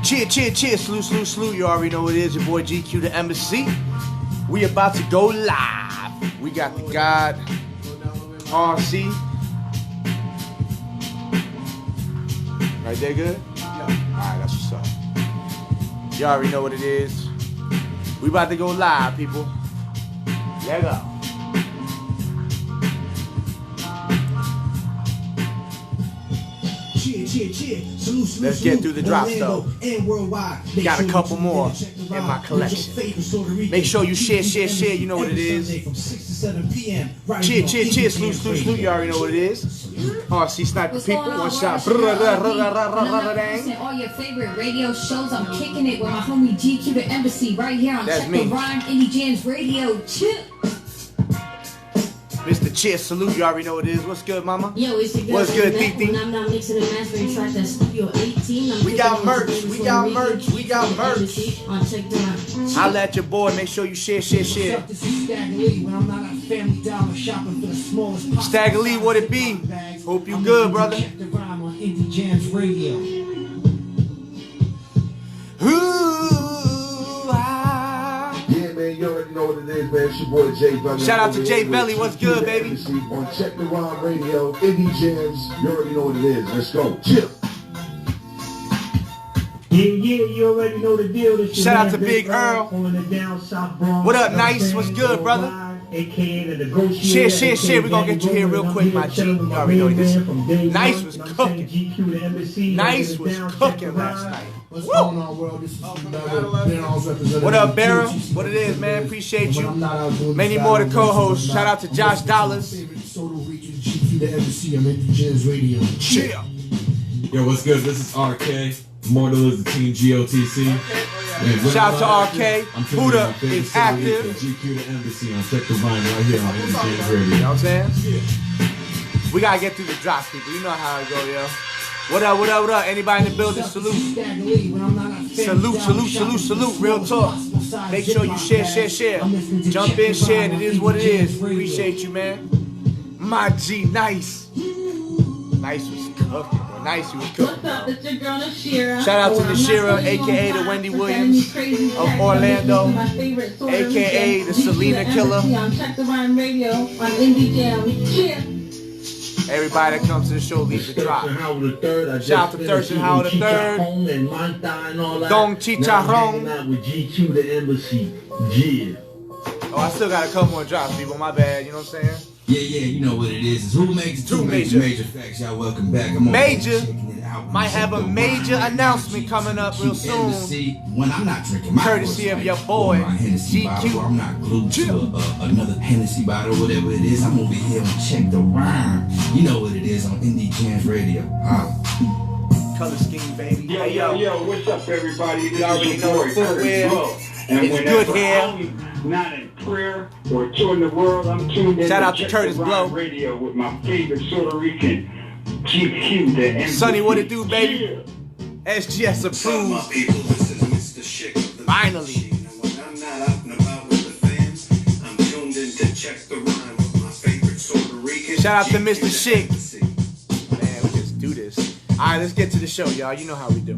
Cheer, salute. You already know what it is. Your boy GQdaembassy. We about to go live. We got the God, RC. Right there, good? Yeah. Alright, that's what's up. You already know what it is. We about to go live, people. Let go. Let's get through the drops though. Got a couple more in my collection. Make sure you share. You know what it is. Cheer, salute. You already know what it is. RCsniper people, one shot. All your favorite radio shows. I'm kicking it with my homie GQdaembassy right here on Check the Rhyme Indie Jams Radio. Chill. Mr. Cheer, salute. You already know what it is. What's good, mama? Yo, it's your girl. What's good, Titi? When I'm not mixing and mastering track at Studio 18. We got merch. On Check the Rhyme. Holla at your boy. Make sure you share. This is Stagger Lee when I'm not at Family Dollar shopping for the smallest. Stagger Lee, what it be? Hope you good, brother. Check the Rhyme on Indie Jams Radio. You already know what it is, man. It's your boy Jay Belly. Shout out to Jay Belly. What's good, baby? On Check the Rhyme Radio, Indie Jams. You already know what it is. Let's go. Chill. Yeah, you already know the deal. Shout out to Big Earl. What up, Nice? What's good, brother? Share. We're going to get you here real quick, my G. You already know this. Nice was cooking. Nice was cooking last night. What's going on, world? This is What up, Barra? What it is, man? Appreciate you. Many more to co-host. Shout out to Josh Dollars. Chill. Yo, what's good? This is RK. Mortal is the team GOTC. Shout out to RK. Buddha is active. GQdaembassy on Check the Rhyme right here on Indie Jams Radio. You know what I'm saying? We gotta get through the drops, people. You know how it go, yo. What up? Anybody in the building? Salute. Salute. Real talk. Make sure you share. Jump in, share. It is what it is. Appreciate you, man. My G, Nice. Nice was cooking, bro. Nice was cooking. What's up? It's your girl Nashira. Shout out to Nashira, aka the Wendy Williams of Orlando, aka the Selena Killer. On Check the Rhyme Radio on Indie Jams. Cheer. Everybody that comes to the show leaves a drop. Shout out to Thurston Howard III. Don Chicharron. Oh, I still got a couple more drops, people. My bad, you know what I'm saying? Yeah, you know what it is. It's Who Makes It? Two major facts. Y'all welcome back. Might have a major announcement coming up real soon. When I'm not drinking my courtesy of your boy, GQ. I'm not glued to another Hennessy bottle, whatever it is. I'm over here on Check the Rhyme. You know what it is on Indie Jams Radio. Color scheme, baby. Yo, what's up, everybody? You already know the footwear. It's good here. Not in prayer or touring the world. I'm tuned in. Shout out to Curtis Blow. Radio with my favorite Puerto Rican GQ. Sonny, what it do, baby? SGS approved. Finally. When I'm not out and about with the fans, I'm tuned in to Check the Rhyme with my favorite Puerto Rican. Shout out to Mr. Chick. Man, we just do this. All right, let's get to the show, y'all. You know how we do.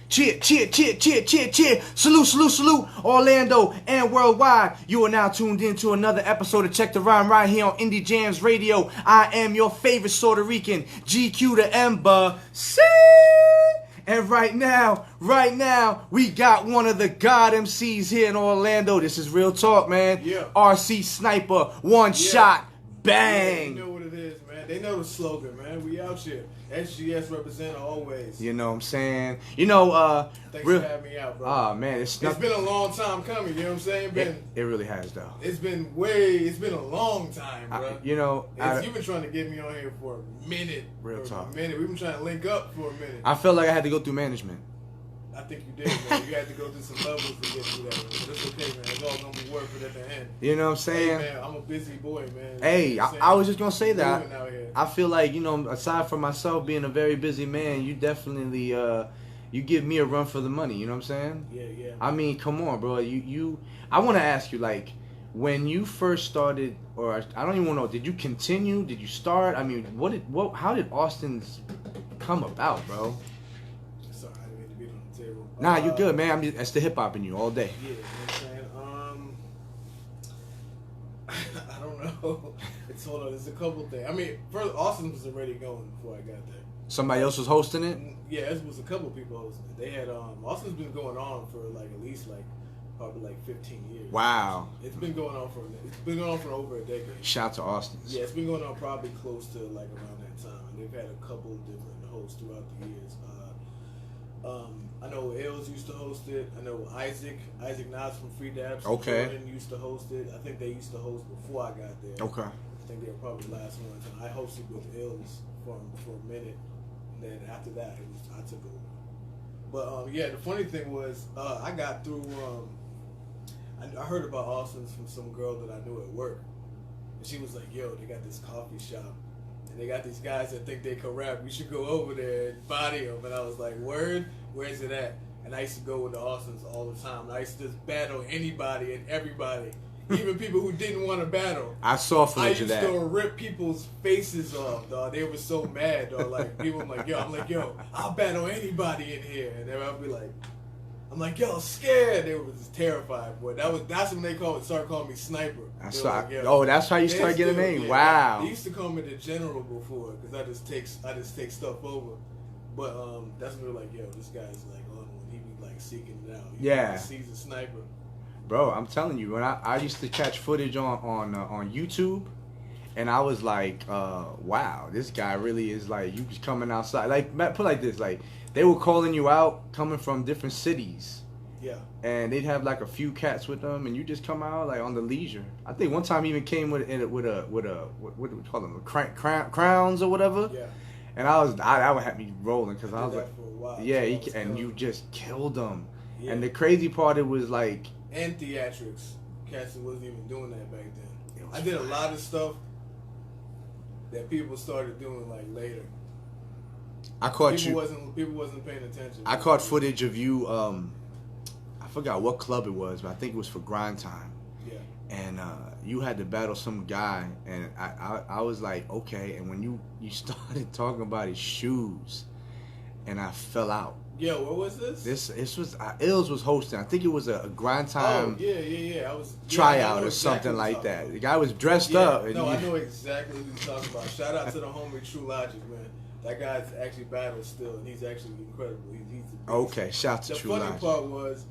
Cheer. Salute. Orlando and worldwide. You are now tuned in to another episode of Check the Rhyme right here on Indie Jams Radio. I am your favorite Puerto Rican, GQdaembassy. And right now, we got one of the God MCs here in Orlando. This is real talk, man. Yeah. RCsniper, one shot, bang. They know what it is, man. They know the slogan, man. We out here. SGS represent always. You know what I'm saying? You know, thanks for having me out, bro. Oh man, it's been a long time coming, you know what I'm saying? It really has though. It's been a long time, bro. You've been trying to get me on here for a minute. Real talk. We've been trying to link up for a minute. I felt like I had to go through management. I think you did, man. You had to go through some levels to get through that, man. But it's okay, man. It's all gonna be worth it at the end. You know what I'm saying? Hey, man, I'm a busy boy, man. Hey, you know I was just gonna say that. Out here. I feel like, you know, aside from myself being a very busy man, you definitely you give me a run for the money. You know what I'm saying? Yeah. I mean, come on, bro. I want to ask you, like, when you first started, or I don't even want to know, did you continue? Did you start? I mean, how did Austin's come about, bro? Sorry, I didn't mean to beat on the table. Nah, you're good, man. That's the hip hop in you all day. Yeah, you know what I'm saying? I don't know. Hold on, there's a couple things. I mean, first, Austin was already going before I got there. Somebody else was hosting it? Yeah, it was a couple people hosting it. They had, Austin's been going on for like at least like probably like 15 years. Wow. It's been going on for over a decade. Shout out to Austin. Yeah, it's been going on probably close to like around that time. They've had a couple of different hosts throughout the years. I know Els used to host it. I know Isaac Knotts from Free Dabs. Okay. Jordan used to host it. I think they used to host before I got there. Okay. I think they were probably the last ones. And I hosted with Els for a minute. And then after that, I took over. But yeah, the funny thing was, I got through. I heard about Austin's from some girl that I knew at work, and she was like, "Yo, they got this coffee shop, and they got these guys that think they can rap. We should go over there and body them." And I was like, "Word? Where's it at?" And I used to go with the Austin's all the time. And I used to just battle anybody and everybody. Even people who didn't want to battle. I saw footage of that. I used to rip people's faces off, dog. They were so mad, dog. Like, people were like, I'm like, yo, I'll battle anybody in here. And then I'll be like, I'm like, yo, scared. They were just terrified, boy. That's when they started calling me Sniper. That's how you start getting a name. Yeah, wow. They used to call me the General before, because I just take stuff over. But that's when they were like, yo, this guy's like on when he be like seeking it out. He sees a sniper. Bro, I'm telling you, when I used to catch footage on YouTube, and I was like, wow, this guy really is like, you just coming outside. Like, put like this, like, they were calling you out coming from different cities. Yeah. And they'd have like a few cats with them, and you just come out like on the leisure. I think one time he even came with a what do we call them, crowns or whatever. Yeah. And that would have me rolling, because I was like, for a while, yeah, and you just killed them. Yeah. And the crazy part, it was like, and theatrics. Cassie wasn't even doing that back then. I did a lot of stuff that people started doing like later. I caught people wasn't paying attention. I caught footage of you. I forgot what club it was, but I think it was for Grind Time. Yeah. And you had to battle some guy, and I was like, okay. And when you started talking about his shoes, and I fell out. Yo, what was this? This was Els was hosting. I think it was a Grind Time. Oh yeah. Tryout or something like that. The guy was dressed up. And I know exactly who you're talking about. Shout out to the homie True Logic, man. That guy's actually battles still, and he's actually incredible. He's okay. Shout out to True Logic. The funny part was,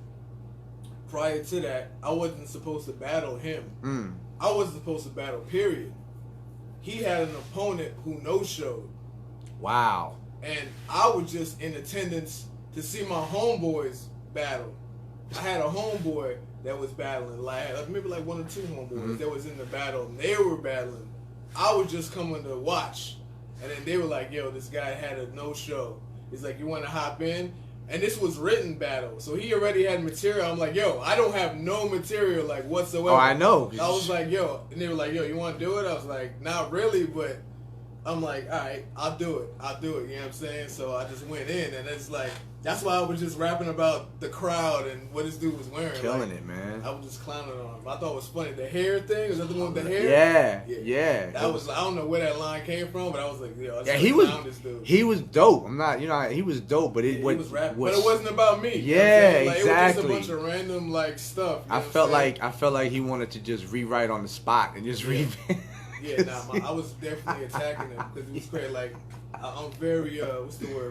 prior to that, I wasn't supposed to battle him. I wasn't supposed to battle. Period. He had an opponent who no-showed. Wow. And I was just in attendance to see my homeboys battle. I had a homeboy that was battling, like maybe like one or two homeboys that was in the battle, and they were battling. I was just coming to watch, and then they were like, "Yo, this guy had a no-show." He's like, "You want to hop in?" And this was written battle, so he already had material. I'm like, "Yo, I don't have no material like whatsoever." Oh, I know. I was like, "Yo," and they were like, "Yo, you want to do it?" I was like, "Not really," but I'm like, all right, I'll do it. You know what I'm saying? So I just went in, and it's like, that's why I was just rapping about the crowd and what this dude was wearing. Killing it, man. I was just clowning on him. I thought it was funny. The hair thing, is that the one with the hair? Yeah. That was, I don't know where that line came from, but I was like, yo, he was dope. I'm not, he was dope, but he was rapping. But it wasn't about me. Yeah, you know exactly. It was just a bunch of random like stuff. I felt like he wanted to just rewrite on the spot and just revamp. Yeah, I was definitely attacking him because it was crazy. Like, I'm very,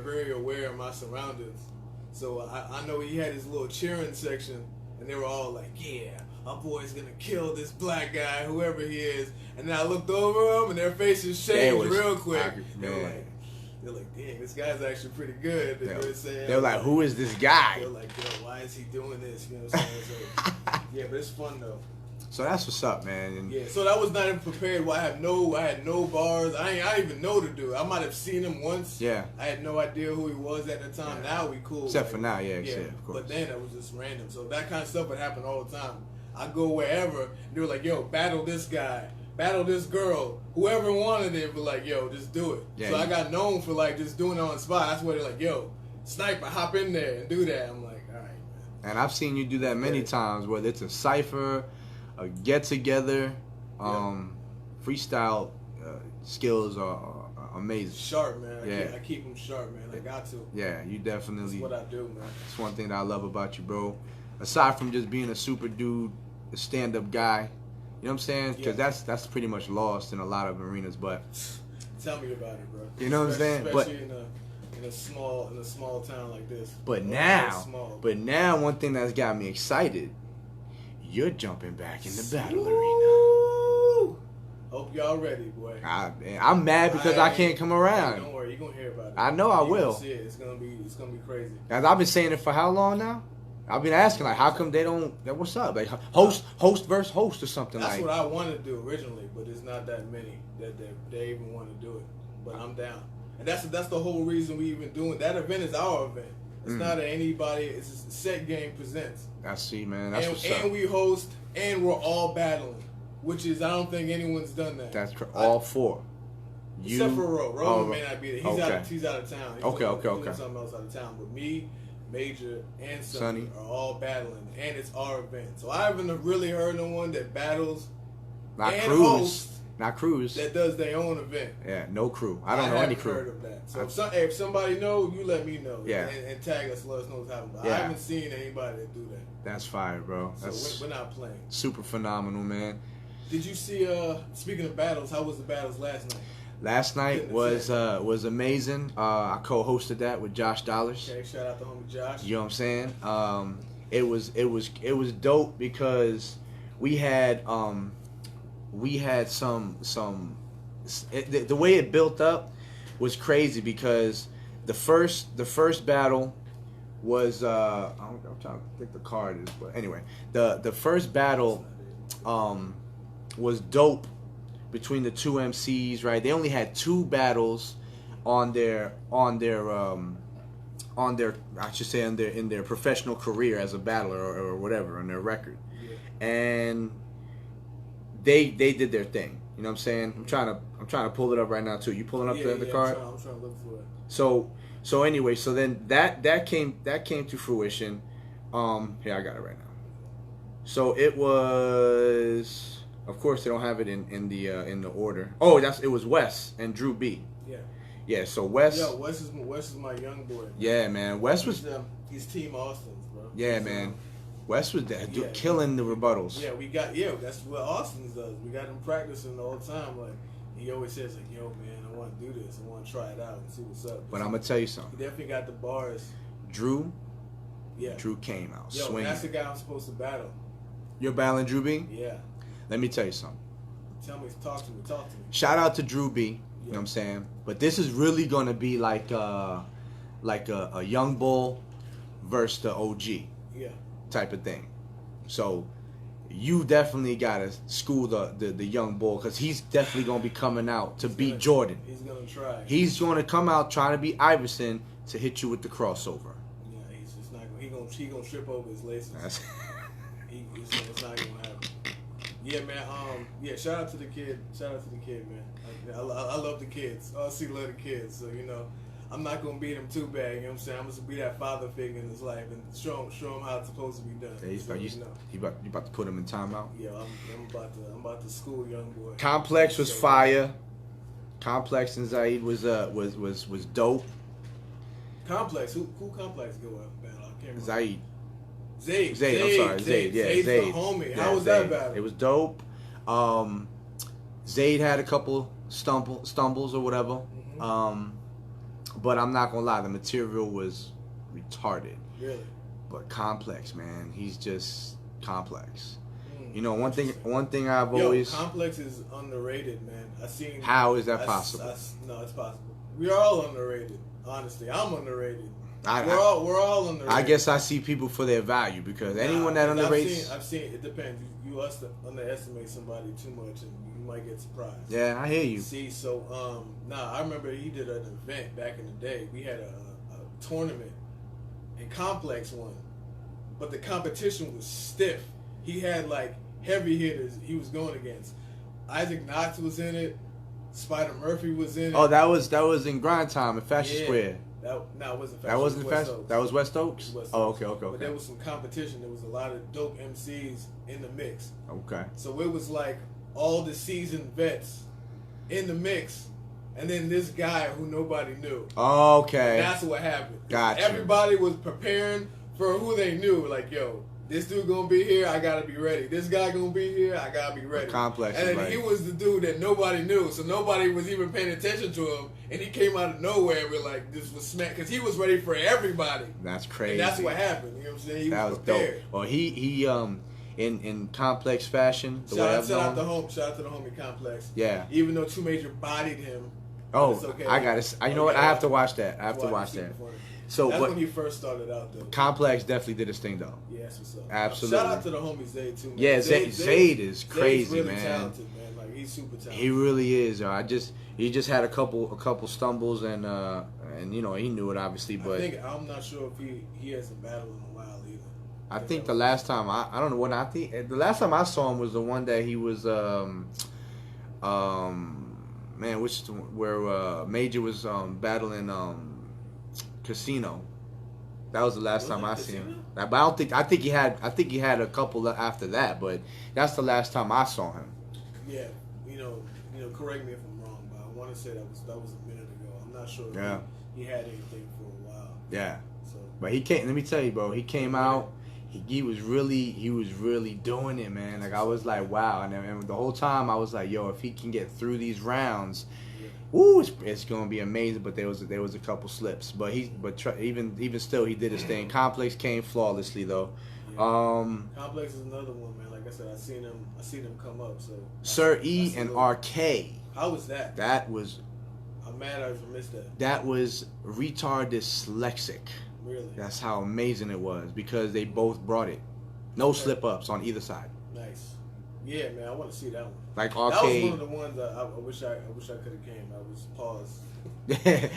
very aware of my surroundings. So I know he had his little cheering section, and they were all like, yeah, our boy's gonna kill this black guy, whoever he is. And then I looked over them, and their faces changed real quick. They were like, dang, this guy's actually pretty good. You know what I'm saying? They were like, who is this guy? They were like, yo, why is he doing this? You know what I'm saying? So, yeah, but it's fun though. So that's what's up, man. And yeah, so that was not even prepared. I had no bars. I didn't even know the dude. I might have seen him once. Yeah. I had no idea who he was at the time. Yeah. Now we cool. Except for now, yeah, of course. But then it was just random. So that kind of stuff would happen all the time. I go wherever, and they were like, yo, battle this guy, battle this girl. Whoever wanted it, but like, yo, just do it. Yeah, so I got known for like just doing it on the spot. That's why they're like, yo, Sniper, hop in there and do that. I'm like, all right, man. And I've seen you do that many times, whether it's a cipher, a get together, freestyle skills are amazing. Sharp, man. Yeah. I keep them sharp, man. I got to. Yeah, you definitely. That's what I do, man. It's one thing that I love about you, bro. Aside from just being a super dude, a stand-up guy, you know what I'm saying? Because that's pretty much lost in a lot of arenas. But tell me about it, bro. You know what I'm saying? Especially in a small town like this. But now, one thing that's got me excited, you're jumping back in the battle arena. Hope y'all ready, boy. I'm mad because I can't come around. Don't worry, you're gonna hear about it. I know I will. See it. It's gonna be crazy. Guys, I've been saying it for how long now? I've been asking, like, how come they don't? What's up? Like, host versus host or something. That's like. what I wanted to do originally, but it's not that many that they even want to do it. But I'm down, and that's the whole reason we even doing that event. Is our event. It's not anybody. It's just Set Game presents. I see, man. That's what's up. And we host, and we're all battling, which is I don't think anyone's done that. That's all four. Except for Ro. Ro may not be there. He's out of town. He's okay. doing something else out of town. But me, Major, and Sonny are all battling, and it's our event. So I haven't really heard no one that battles not and Cruz. hosts Not Cruz. that does their own event. Yeah, no crew. I don't know any crew. Heard of that. So if somebody know, you let me know. Yeah. And tag us, let us know what's happening. Yeah. I haven't seen anybody that do that. That's fire, bro. That's So we're not playing. super phenomenal, man. Did you see? Speaking of battles, how was the battles last night? Last night was amazing. I co-hosted that with Josh Dollars. Okay, shout out to homie Josh. You know what I'm saying? It was dope because we had some the way it built up was crazy because the first battle was I'm trying to think the card is, but anyway, the first battle was dope between the two MCs, right? They only had 2 battles in their professional career as a battler or whatever on their record. Yeah. And they did their thing. You know what I'm saying? I'm trying to pull it up right now too. You pulling up the card? I'm trying to look for it. So anyway, so then that came to fruition. Here, I got it right now. So it was, of course they don't have it in the order. Oh, it was Wes and Drew B. Yeah. Yeah, so Wes. Yo, Wes is my young boy. Yeah, man. Wes was. He's Team Austin's, bro. Yeah, man. Wes was killing the rebuttals. Yeah, that's what Austin's does. We got him practicing the whole time. Like he always says, like, yo, man, I want to do this. I want to try it out and see what's up. But I'm gonna tell you something. He definitely got the bars. Drew came out swinging. That's the guy I'm supposed to battle. You're battling Drew B? Yeah. Let me tell you something. Talk to me. Shout out to Drew B. You know what I'm saying? But this is really gonna be like a young bull versus the OG. Yeah. Type of thing. So you definitely gotta school the young bull because he's definitely gonna be coming out to beat Jordan. He's gonna try. He's gonna come out trying to beat Iverson to hit you with the crossover. Yeah, he's just not gonna. He gonna trip over his laces. It's not gonna happen. Yeah, man. Yeah. Shout out to the kid. Man. I love the kids. RC love the kids. So I'm not gonna beat him too bad. You know what I'm saying? I'm gonna be that father figure in his life and show him how it's supposed to be done. You about to put him in timeout? Yeah, I'm about to school young boy. Complex was fire. Complex and Zaid was dope. Complex, who Complex go up battle? I can't remember. Zaid. I'm sorry, Zaid. Yeah, Zaid's the homie. How was that battle? It was dope. Zaid had a couple stumbles or whatever. Mm-hmm. But I'm not gonna lie, the material was retarded. Really? But Complex, man, he's just complex. One thing I've always. Complex is underrated, man. How is that possible? No, it's possible. We are all underrated. Honestly, I'm underrated. We're all underrated. I guess I see people for their value because anyone that underrates. I've seen it depends. You underestimate somebody too much and you might get surprised. Yeah, I hear you. See, so I remember he did an event back in the day. We had a tournament and Complex won, but the competition was stiff. He had like heavy hitters he was going against. Isaac Knox was in it. Spider Murphy was in it. Oh, that was in Grind Time at Fashion Square. It wasn't Fast. That wasn't It was West Fast. Oaks. That was West Oaks. It was West Oh, Oaks. okay. But there was some competition. There was a lot of dope MCs in the mix. Okay. So it was like all the seasoned vets in the mix, and then this guy who nobody knew. Okay. That's what happened. Gotcha. Everybody was preparing for who they knew. Like, yo, this dude gonna be here, I gotta be ready. This guy gonna be here, I gotta be ready. Complex. And then right. he was the dude that nobody knew, so nobody was even paying attention to him. And he came out of nowhere with like this was smack because he was ready for everybody. That's crazy. And that's what happened. You know what I'm saying? He that was was prepared. dope. Well, he in complex fashion. The way Shout I've out known. shout out to the homie Complex. Yeah. Even though 2 Major bodied him. Oh, it's okay. I got it. You know what? I have to watch that. I have to watch that. So, That's but when he first started out, though. Complex definitely did his thing, though. Yeah, that's what's up. Absolutely. Shout out to the homie Zayd too. Man. Yeah, Zayd is crazy, really man. Talented, man. Like he's super talented. He really is. He just had a couple stumbles and you know he knew it obviously, but I'm not sure if he hasn't battled in a while either. I think the last time I don't know what I think the last time I saw him was the one that he was man, where Major was battling Casino. That was the last time I seen him. But I think he had a couple after that, but that's the last time I saw him. Yeah, you know, correct me if I'm wrong, but I want to say that was a minute ago. I'm not sure if he had anything for a while. Yeah. So, but he came. Let me tell you, bro. He came out. He was really doing it, man. Like I was like, wow. And the whole time I was like, yo, if he can get through these rounds, woo, it's gonna be amazing. But there was a couple slips. But even still, he did his thing. Complex came flawlessly though. Yeah. Complex is another one, man. Like I said, I seen him come up. So Sir E and RK. How was that? That was. I'm mad I missed that. That was retard dyslexic. Really? That's how amazing it was because they both brought it. No slip-ups on either side. Nice. Yeah, man, I want to see that one. Like RK. That was one of the ones I wish I could have came. I was paused. Okay.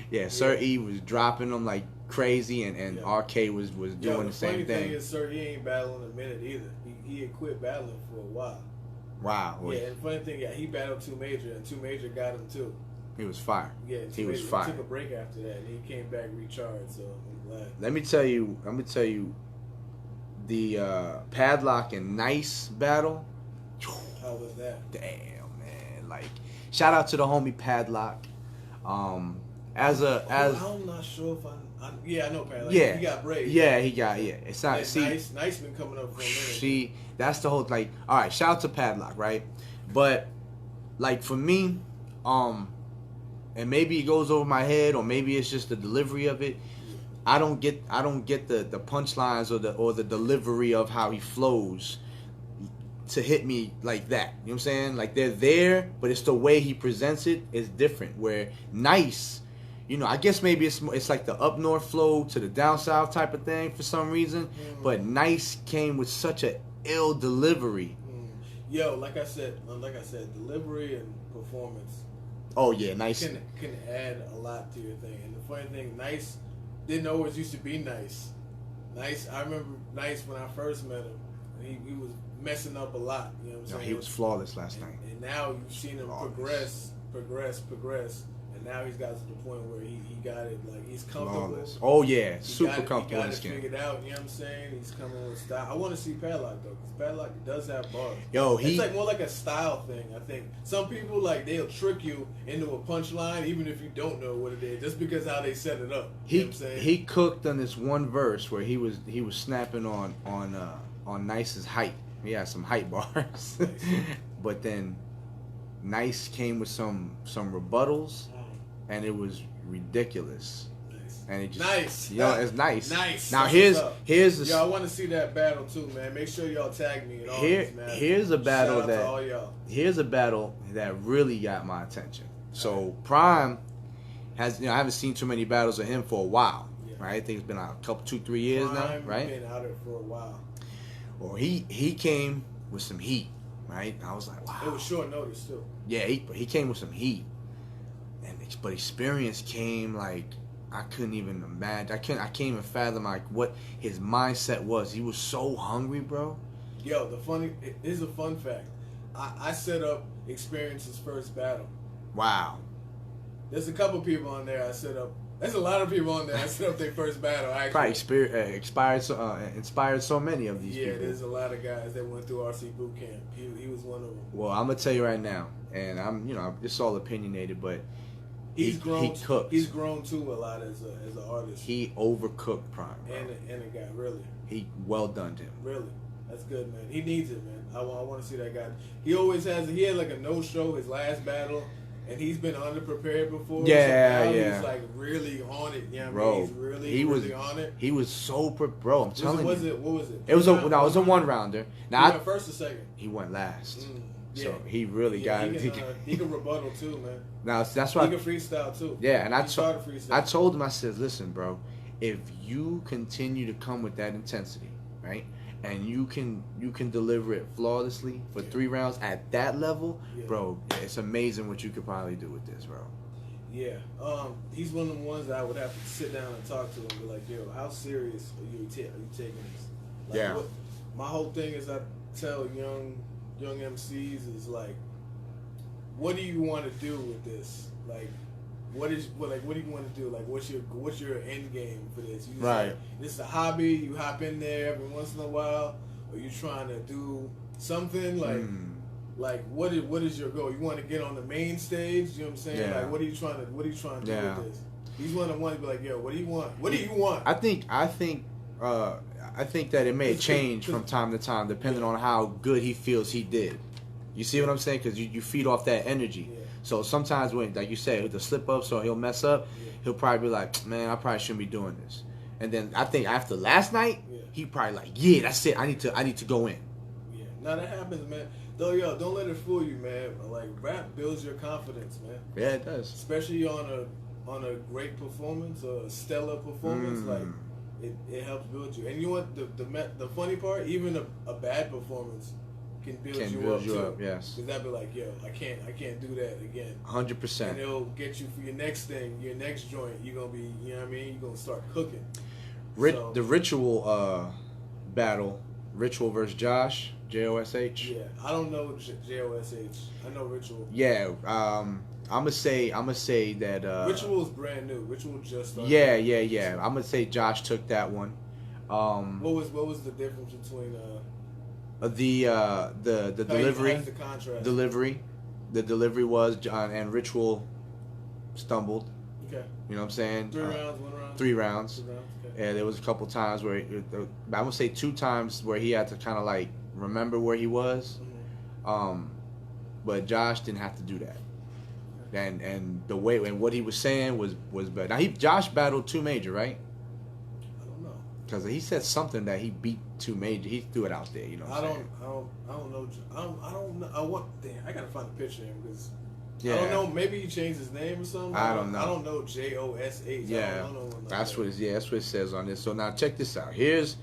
But, Sir E was dropping them like crazy, and RK was doing the same thing. The funny thing is, Sir E ain't battling a minute either. He had quit battling for a while. Wow. Yeah, and the funny thing, he battled 2 Major, and 2 Major got him too. He was fire. Yeah, he was fire. He took a break after that, and he came back recharged. So I'm glad. Let me tell you, the Padlock and Nice battle. How was that? Damn, man! Like, shout out to the homie Padlock. I'm not sure if I know Padlock. Yeah, he got brave. Yeah, he got It's not. Nice been coming up for a minute. See, that's the whole like. All right, shout out to Padlock, right? But like for me, and maybe it goes over my head, or maybe it's just the delivery of it. I don't get the punchlines or the delivery of how he flows to hit me like that. You know what I'm saying? Like they're there, but it's the way he presents it is different. Where Nice, you know, I guess maybe it's like the up north flow to the down south type of thing for some reason. But Nice came with such a ill delivery. Yo, like I said, delivery and performance. Oh yeah, Nice can add a lot to your thing. And the funny thing, Nice didn't always used to be nice. Nice, I remember Nice when I first met him. He was messing up a lot. You know what I'm saying? He was flawless last night. And now you've seen him progress, and now he's got to the point where he got it. Like he's comfortable. Flawless. Oh yeah, super comfortable in his skin. Figured out. You know what I'm saying? He's coming with style. I want to see Padlock though, because Padlock does have bars. Yo, it's like more like a style thing. I think some people like they'll trick you into a punchline even if you don't know what it is, just because how they set it up. You know what I'm saying? He cooked on this one verse where he was snapping on Nice's height. He had some height bars, but then Nice came with some rebuttals, and it was ridiculous. And it just it's nice. Nice. Now here's the I want to see that battle too, man. Make sure y'all tag me. Here's a battle Shout out to all y'all. Here's a battle that really got my attention. So Prime has I haven't seen too many battles of him for a while. Yeah. Right? I think it's been a couple 2-3 years now. Right? Been out there for a while. Well, he came with some heat. Right? I was like, wow. It was short notice too. Yeah, but he came with some heat, but experience came like I couldn't even imagine. I can't even fathom like what his mindset was. He was so hungry, bro. Yo, here's a fun fact. I set up Experience's first battle. Wow. There's a couple people on there I set up There's a lot of people on there that set up their first battle. Actually. Probably inspired so many of these people. Yeah, there's a lot of guys that went through RC boot camp. He was one of them. Well, I'm gonna tell you right now, and it's all opinionated, but he's grown. He cooks. He's grown too a lot as an artist. He overcooked Prime, bro. and a guy really. He well done him. Really, that's good, man. He needs it, man. I want to see that guy. He always has. He had like a no show his last battle. And he's been underprepared before. Yeah, so yeah. He's like really on it. You know what bro, I mean? He's really on it. He was so bro. I'm telling you. What was it? It was a 1-rounder. Now he went first or second? He went last. Yeah. So he really got it. He can rebuttal too, man. Now that's why he can freestyle too. Yeah, and I told him, I said, listen, bro, if you continue to come with that intensity, right? And you can deliver it flawlessly for 3 rounds at that level, bro. It's amazing what you could probably do with this, bro. Yeah, he's one of the ones that I would have to sit down and talk to him and be like, yo, how serious are you taking this? Like, yeah. My whole thing is I tell young MCs is like, what do you want to do with this? Like, what do you want to do? Like, what's your end game for this? You right. Like, this is a hobby. You hop in there every once in a while. Or you trying to do something like what is your goal? You want to get on the main stage? You know what I'm saying? Yeah. Like, what are you trying to do with this? He's one of the ones to be like, yo, what do you want? What do you want? I think that it may change from time to time depending on how good he feels he did. You see what I'm saying? Because you feed off that energy. Yeah. So sometimes when, like you said, the slip ups or he'll mess up, he'll probably be like, man, I probably shouldn't be doing this. And then I think after last night, he probably like, yeah, that's it. I need to go in. Yeah, now that happens, man. Though, yo, don't let it fool you, man. Like, rap builds your confidence, man. Yeah, it does. Especially on a great performance or a stellar performance, like it helps build you. And you know what? The funny part, even a bad performance can build you up too. Yes. Because that'd be like, yo, I can't do that again. 100%. And it'll get you for your next thing, your next joint. You're gonna be, you know what I mean? You're gonna start cooking. The Ritual battle, Ritual versus Josh, Josh. Yeah, I don't know Josh. I know Ritual. Yeah, I'm gonna say that Ritual's brand new. Ritual just started. Yeah. I'm gonna say Josh took that one. What was the difference between the delivery? The contrast. The delivery was and Ritual stumbled. Okay. You know what I'm saying? 3 rounds, 1 round. 3 rounds. 3 rounds. Okay. And there was a couple times where I would say 2 times where he had to kind of like remember where he was. Mm-hmm. But Josh didn't have to do that. And the way and what he was saying was better. Now Josh battled 2 Major, right? I don't know. Because he said something that he beat 2 Major. He threw it out there, you know. I don't know. I don't know. I gotta find a picture of him because yeah. I don't know. Maybe he changed his name or something. I don't know. I don't know Josh. Yeah, I don't know that's what it says on this. So now check this out. Here's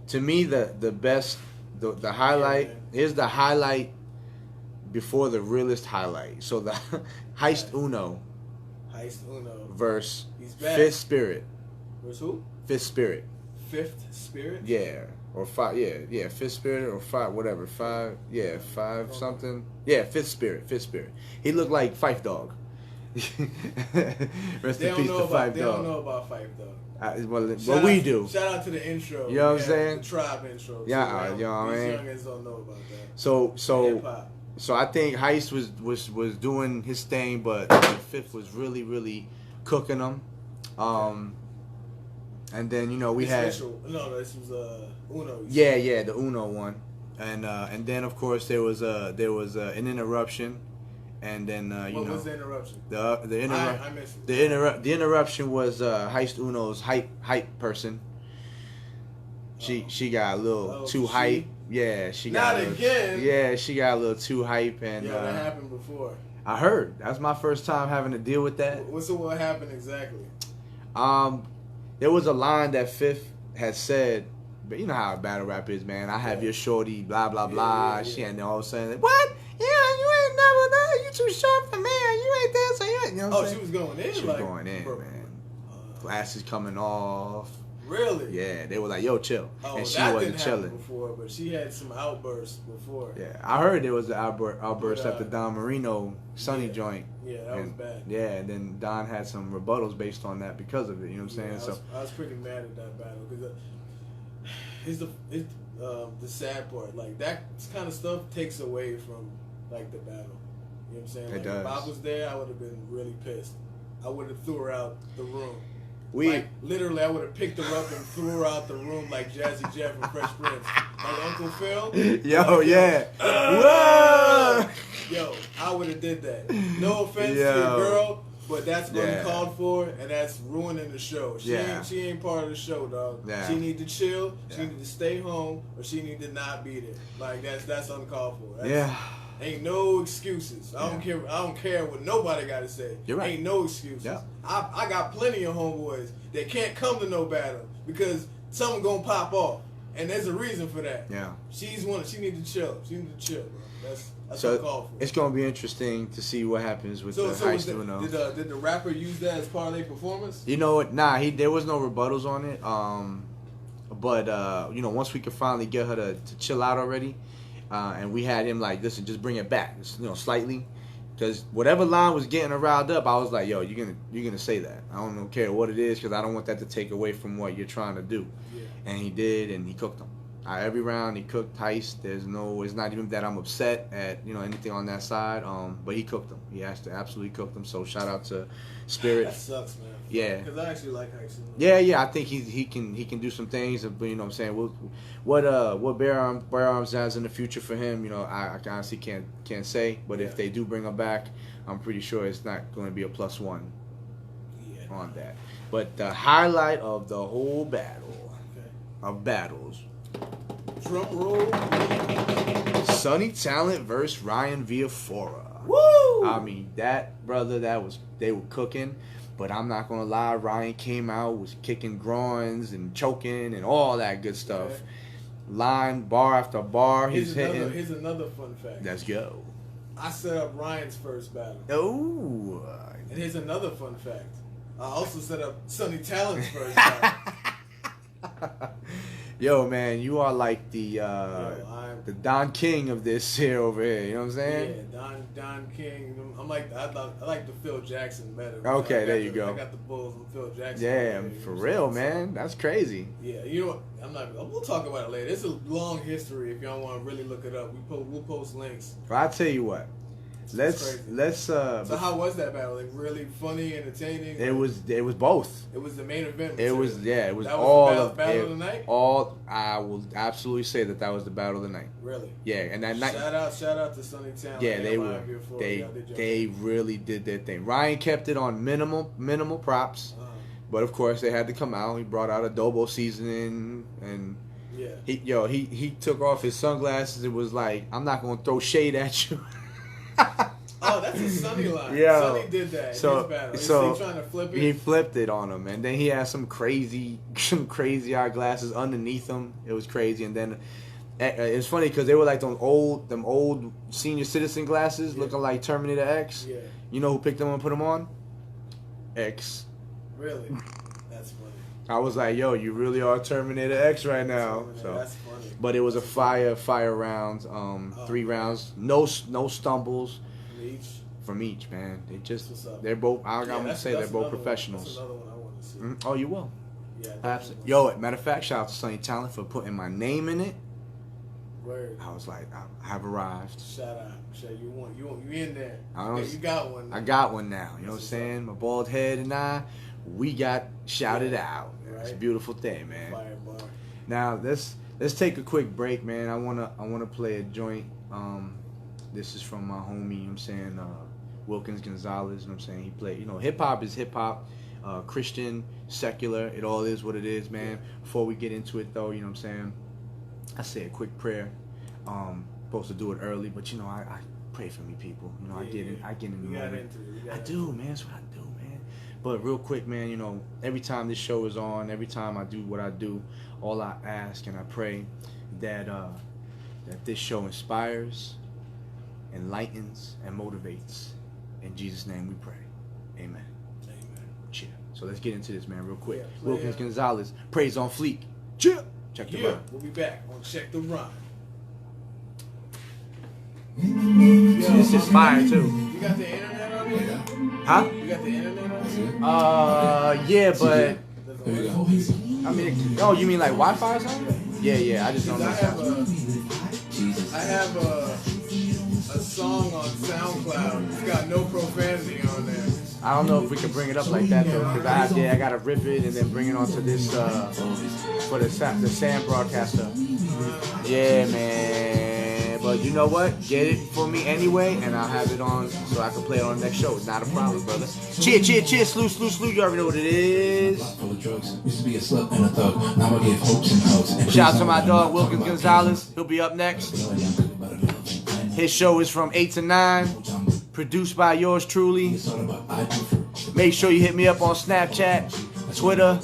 to me the best the highlight. Yeah, here's the highlight before the realest highlight. So the Heist Uno versus Fifth Spirit. Versus who? Fifth Spirit. Fifth Spirit? Yeah. Or 5, yeah, Fifth Spirit or 5, whatever, 5, yeah, 5 something. Yeah, Fifth Spirit. He looked like Phife Dawg. Rest in peace to Phife Dawg. They don't know about Phife Dawg. Well, we do. Shout out to the intro. You know what I'm saying? The Tribe intro. Yeah, you know what I mean? These youngins don't know about that. So I think Heist was doing his thing, but the Fifth was really, really cooking them. And then we had this was Uno. Yeah, the Uno one, and then of course there was an interruption, and then what was the interruption? I missed it. The interruption was Heist Uno's hype person. She got a little too hype. Yeah, she got again. Yeah, she got a little too hype, and that happened before. I heard that's my first time having to deal with that. What happened exactly? There was a line that Fifth had said, but you know how battle rap is, man. I have your shorty, blah blah blah. Yeah. She and all of a sudden, what? Yeah, you ain't never done. You too short for me. You ain't this. So you know what I'm saying? She was going in. She was going in, bro. man. Glasses coming off. Really? Yeah, they were like, "Yo, chill," Oh, and she that wasn't didn't happen chilling. before, but she had some outbursts before. Yeah, I heard there was an outburst But, at the Don Marino Sunny joint. Yeah, that was bad. Yeah, and then Don had some rebuttals based on that because of it. You know what I'm saying? I was pretty mad at that battle because the sad part. Like that kind of stuff takes away from like the battle. You know what I'm saying? It Like, does. if I was there, I would have been really pissed. I would have threw her out the room. We Literally, I would have picked her up and threw her out the room like Jazzy Jeff and Fresh Prince, like Uncle Phil. Yo, yeah. Whoa! Yo, I would have did that. No offense to your girl, but that's uncalled for, and that's ruining the show. She ain't part of the show, dog. Yeah. She need to chill. She need to stay home, or she need to not be there. Like that's uncalled for. Ain't no excuses. I don't care what nobody got to say. You're right. Ain't no excuses. Yeah. I got plenty of homeboys that can't come to no battle because something gonna pop off, and there's a reason for that. Yeah. She need to chill. She need to chill, bro. That's So uncalled for. it's gonna be interesting to see what happens with the Heist Uno. Did the rapper use that as part of their performance? You know what? Nah, there was no rebuttals on it. But you know, once we could finally get her to chill out already, and we had him like, listen, just bring it back, you know, slightly, because whatever line was getting her riled up, I was like, yo, you're gonna say that. I don't care what it is, because I don't want that to take away from what you're trying to do. Yeah. And he did, and he cooked them. Every round he cooked Heist. It's not even that I'm upset at anything on that side. But he cooked them. He has to absolutely cook them. So shout out to Spirit. That sucks, man. Yeah. Because I actually like Heist. Yeah. I think he can do some things. But you know what I'm saying. What Bear Arms has in the future for him, I honestly can't say. But if they do bring him back, I'm pretty sure it's not going to be a +1 on that. But the highlight of the whole battle of battles. Drum roll. Sonny Talent versus Ryan Villafora. Woo! I mean, that brother, they were cooking, but I'm not gonna lie, Ryan came out, was kicking groins and choking and all that good stuff. Okay. Line, bar after bar, he's hitting. Here's another fun fact. Let's go. I set up Ryan's first battle. Oh. And here's another fun fact. I also set up Sonny Talent's first battle. Yo, man, you are like the Don King of this here over here. You know what I'm saying? Yeah, Don King. I like the Phil Jackson better. Okay, there you go. I got the Bulls and Phil Jackson. Yeah, for real, man. That's crazy. Yeah, you know what? We'll talk about it later. It's a long history. If y'all want to really look it up, we'll post links. Well, I'll tell you what. Let's. So how was that battle? Like really funny, entertaining? It was both. It was the main event. It was that all was the battle of the night. I will absolutely say that was the battle of the night. Really? Yeah, and that night. Shout out to Sonny Talent. Yeah, they really did their thing. Ryan kept it on minimal props, but of course they had to come out. He brought out adobo seasoning and. Yeah. He took off his sunglasses. It was like, I'm not gonna throw shade at you. Oh, that's a Sonny line. Yeah. Sonny did that in his battle. So he trying to flip it? He flipped it on him, and then he had some crazy eyeglasses underneath him. It was crazy, and then it's funny because they were like them old senior citizen glasses, looking like Terminator X. Yeah. You know who picked them up and put them on? X. Really? That's funny. I was like, yo, you really are Terminator X right now. So that's funny. But it was a fire rounds, 3 rounds, no stumbles from each, man. They're both. I'm gonna say they're both professionals. That's another one I want to see. Oh, you will. Yeah. Absolutely. Yo, matter of fact, shout out to Sonny Talent for putting my name in it. Word. I was like, I have arrived. Shout out. You in there. You got one now. I got one now. You know what I'm saying? My bald head and we got shouted out. Right? It's a beautiful thing, man. Fire bar. Now let's take a quick break, man. I wanna play a joint. This is from my homie, you know what I'm saying, Wilkins Gonzalez, you know what I'm saying? He played, hip hop is hip hop, Christian, secular, it all is what it is, man. Before we get into it though, you know what I'm saying? I say a quick prayer. Supposed to do it early, but I pray for me, people. I get in the moment. I do, man. That's what I do, man. But real quick, man, every time this show is on, every time I do what I do, all I ask and I pray that this show inspires, enlightens, and motivates. In Jesus' name we pray. Amen. Amen. Cheer. So let's get into this, man, real quick. Yeah, Wilkins Gonzalez, praise on fleek. Chill. Check the rhyme. We'll be back on Check the Rhyme. This is fire too. You got the internet on here? Huh? You got the internet on here? Yeah, but There you go. I mean, oh, you mean like Wi-Fi or something? Yeah. I just don't know. I have a song on SoundCloud. It's got no profanity on there. I don't know if we can bring it up like that though, because I gotta rip it and then bring it onto this for the Sam broadcaster. Yeah, man. But you know what? Get it for me anyway, and I'll have it on so I can play it on the next show. It's not a problem, brother. Cheer, slew. You already know what it is. Full of drugs. Used to be a slut and a thug. Now I give hopes and hugs. Shout out to my dog Wilkins Gonzalez. He'll be up next. His show is from 8 to 9. Produced by yours truly. Make sure you hit me up on Snapchat, Twitter,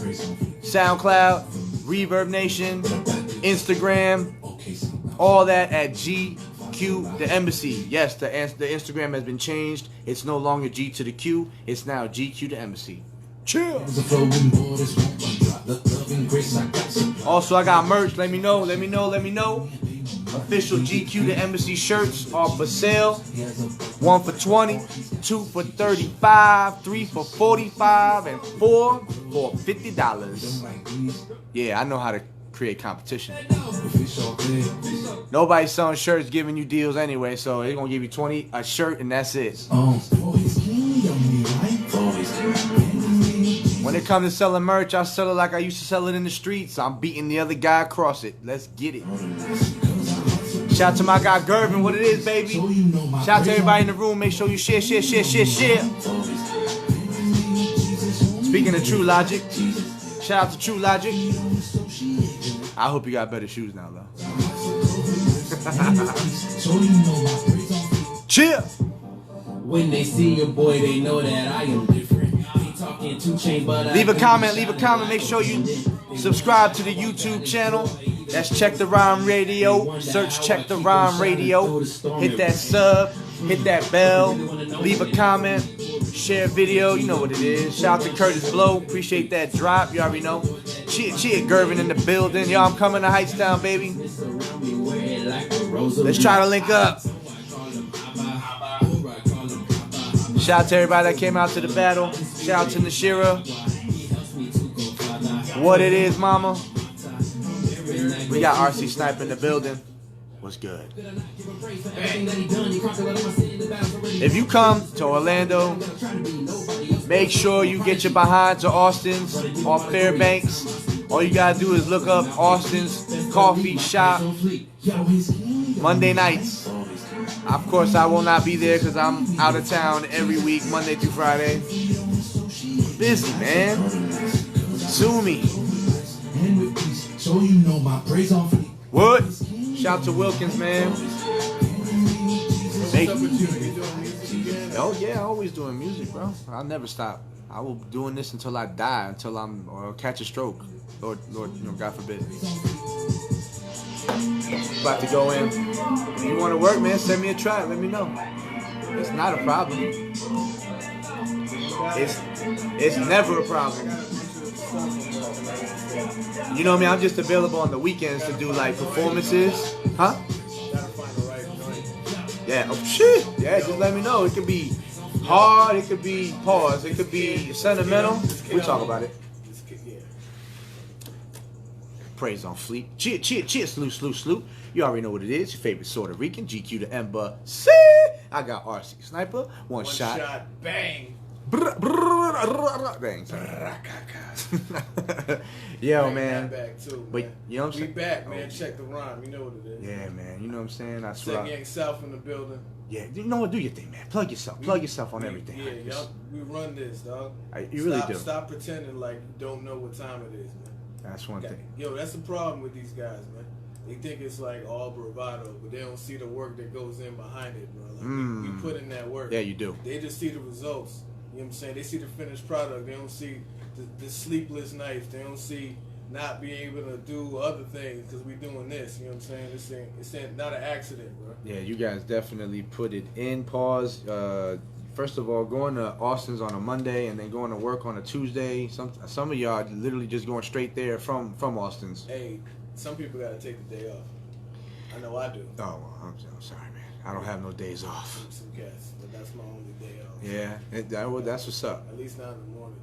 SoundCloud, Reverb Nation, Instagram, all that at GQdaembassy. Yes, the Instagram has been changed. It's no longer G to the Q. It's now GQdaembassy. Chill. Also, I got merch. Let me know. Official GQdaembassy shirts are for sale. 1 for 20, 2 for 35, 3 for 45, and 4 for $50. Yeah, I know how to create competition. Nobody's selling shirts giving you deals anyway, so they're gonna give you 20 a shirt and that's it. When it comes to selling merch, I sell it like I used to sell it in the streets. I'm beating the other guy across it. Let's get it. Shout out to my guy Gervin, what it is, baby. Shout out to everybody in the room. Make sure you share. Speaking of True Logic, shout out to True Logic. I hope you got better shoes now, though. Chill. When they see your boy, they know that I am different. Ain't talking 2 Chainz, but leave a comment. Make sure you subscribe to the YouTube channel. That's Check the Rhyme Radio. Search Check the Rhyme Radio. Hit that sub. Hit that bell. Leave a comment. Share a video. You know what it is. Shout out to Curtis Blow. Appreciate that drop. You already know. Cheer, Gervin in the building. Yo, I'm coming to Heightstown, baby. Let's try to link up. Shout out to everybody that came out to the battle. Shout out to Nashira. What it is, mama. We got RCsniper in the building. What's good? If you come to Orlando, make sure you get your behind to Austin's or Fairbanks. All you gotta do is look up Austin's Coffee Shop Monday nights. Of course, I will not be there because I'm out of town every week, Monday through Friday. I'm busy, man. Sue me. So you know my praise on fleek. What? Shout out to Wilkins, man. Oh yeah, always doing music, bro. I'll never stop. I will be doing this until I die, until or catch a stroke. Lord, God forbid. About to go in. If you want to work, man, send me a track. Let me know. It's not a problem. It's never a problem. You know what I mean? I'm just available on the weekends to do like performances. Huh? Yeah. Oh shit. Yeah, just let me know. It could be hard. It could be pause. It could be sentimental. We'll talk about it. Praise on fleek. Cheer, slew. You already know what it is. Your favorite Puerto Rican, GQdaembassy. I got RCsniper. One shot. Bang. Bang. Yo, man. Back too, but man. You know what I'm saying? We back, man. Check the rhyme. You know what it is. Yeah, man. You know what I'm saying? I swear. Second Gang South in the building. Yeah, you know what? Do your thing, man. Plug yourself on everything. Yeah, y'all, we run this, dog. You really do. Stop pretending like you don't know what time it is, man. That's one thing. Yo, that's the problem with these guys, man. They think it's like all bravado, but they don't see the work that goes in behind it, bro. Like we put in that work. Yeah, you do. They just see the results. You know what I'm saying? They see the finished product. They don't see the sleepless nights. They don't see not being able to do other things because we doing this. You know what I'm saying? It's not an accident, bro. Yeah, you guys definitely put it in pause. first of all, going to Austin's on a Monday and then going to work on a Tuesday. Some of y'all literally just going straight there from Austin's. Hey, some people gotta take the day off. I know I do. Oh, well, I'm sorry, man. I don't have no days off. Some cats, but that's my only day off. Yeah, that's what's up. At least not in the morning.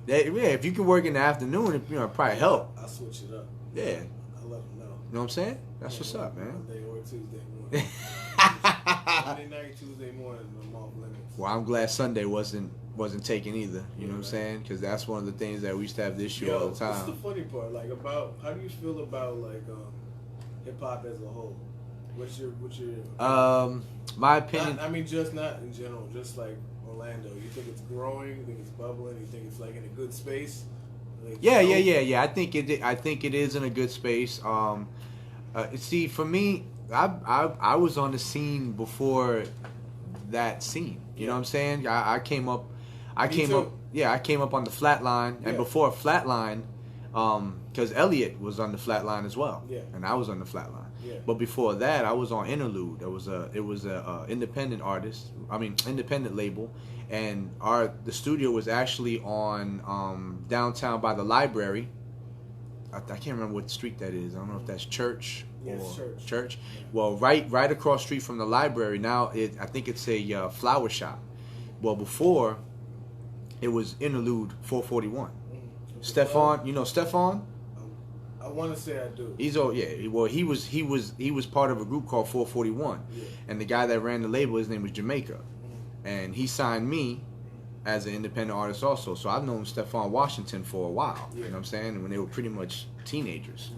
Yeah, if you can work in the afternoon, it probably help. I'll switch it up. Yeah. I let them know. You know what I'm saying? That's what's up, man. Monday or Tuesday morning. Monday night, Tuesday morning, I'm off limits. Well, I'm glad Sunday wasn't taken either. You know what I'm saying? Because that's one of the things that we used to have this issue all the time. What's the funny part? Like, about how do you feel about like hip hop as a whole? What's your my opinion? I mean, just not in general, just like Orlando. You think it's growing? You think it's bubbling? You think it's like in a good space? Like, Yeah. I think it is in a good space. See, for me, I was on the scene before that scene. You know what I'm saying? I came up on the Flatline, and before Flatline, because Elliot was on the Flatline as well, and I was on the Flatline. Yeah. But before that, I was on Interlude. It was a independent independent label, and the studio was actually on downtown by the library. I can't remember what street that is. I don't know if that's Church or Church. Yeah. Well, right across street from the library. Now I think it's a flower shop. Well, before it was Interlude 441. Stefan, you know Stefan? I want to say I do. Well, he was part of a group called 441, and the guy that ran the label, his name was Jamaica, and he signed me as an independent artist also. So I've known Stefan Washington for a while. You know what I'm saying? When they were pretty much teenagers,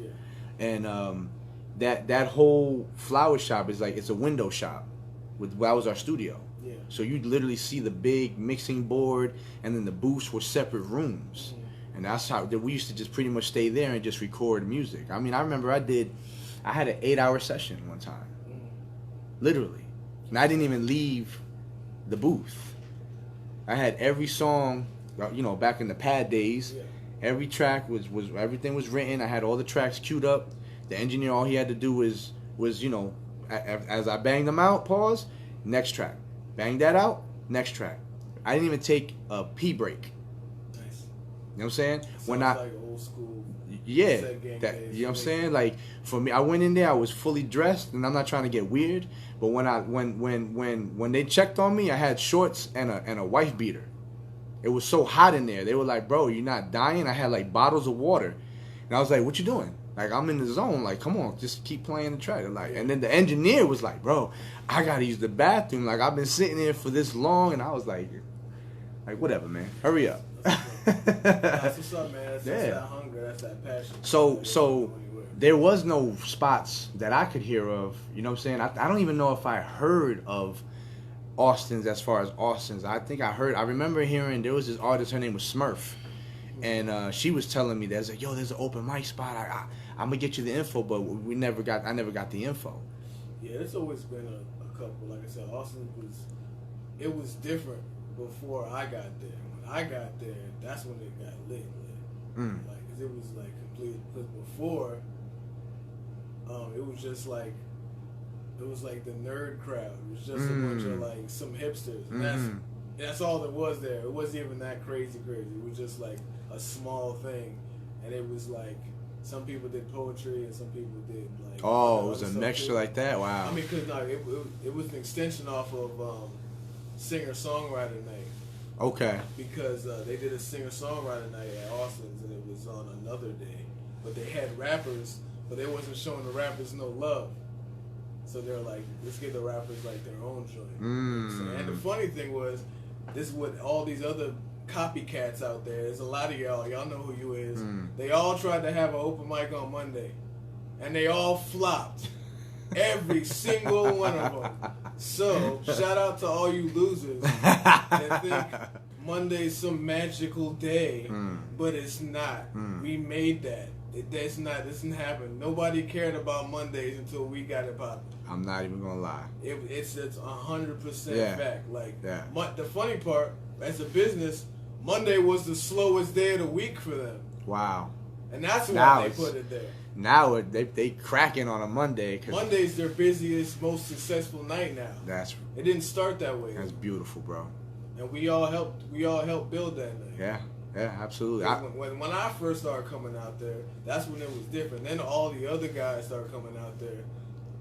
and that whole flower shop is like, it's a window shop. That was our studio. Yeah. So you'd literally see the big mixing board, and then the booths were separate rooms. And that's how we used to just pretty much stay there and just record music. I mean, I remember I had an 8-hour session one time. Literally. And I didn't even leave the booth. I had every song, back in the pad days. Yeah. Every track everything was written. I had all the tracks queued up. The engineer, all he had to do was as I banged them out, pause, next track. Bang that out, next track. I didn't even take a pee break. You know what I'm saying? Like old school. Yeah, you know what I'm saying? Like, for me, I went in there, I was fully dressed, and I'm not trying to get weird, but when they checked on me, I had shorts and a wife beater. It was so hot in there. They were like, "Bro, you're not dying?" I had like bottles of water, and I was like, "What you doing?" Like, I'm in the zone. Like, come on, just keep playing the track. Like, and then the engineer was like, "Bro, I gotta use the bathroom. Like, I've been sitting there for this long," and I was like, whatever, man, hurry up. That's what's up, man. That's that hunger. That's that passion. So there was no spots that I could hear of. You know what I'm saying? I don't even know if I heard of Austin's as far as Austin's. I remember hearing there was this artist. Her name was Smurf, and she was telling me there's an open mic spot. I'm gonna get you the info, but I never got the info. Yeah, it's always been a couple. Like I said, Austin was different before I got there. I got there, that's when it got lit. Like, 'cause it was like complete. Because before, it was just like, it was like the nerd crowd. It was just a bunch of like some hipsters. And that's all there was there. It wasn't even that crazy. It was just like a small thing, and it was like some people did poetry and some people did like. Oh, it was a mixture like that. Wow. I mean, cause it was an extension off of singer-songwriter night. Okay. Because they did a singer-songwriter night at Austin's, and it was on another day. But they had rappers, but they wasn't showing the rappers no love. So they were like, let's give the rappers like their own joint. And the funny thing was, this is what all these other copycats out there, there's a lot of y'all know who you is. They all tried to have an open mic on Monday. And they all flopped. Every single one of them. So, shout out to all you losers that think Monday's some magical day, but it's not. We made that. It doesn't happen. Nobody cared about Mondays until we got it popping. I'm not even gonna lie. It's 100% fact. Like, the funny part, as a business, Monday was the slowest day of the week for them. Wow. And that's Now why they put it there. Now they cracking on a Monday. Monday's their busiest, most successful night now. It didn't start that way. That's beautiful, bro. And we all helped build that night. Yeah, absolutely. When I first started coming out there, that's when it was different. Then all the other guys started coming out there.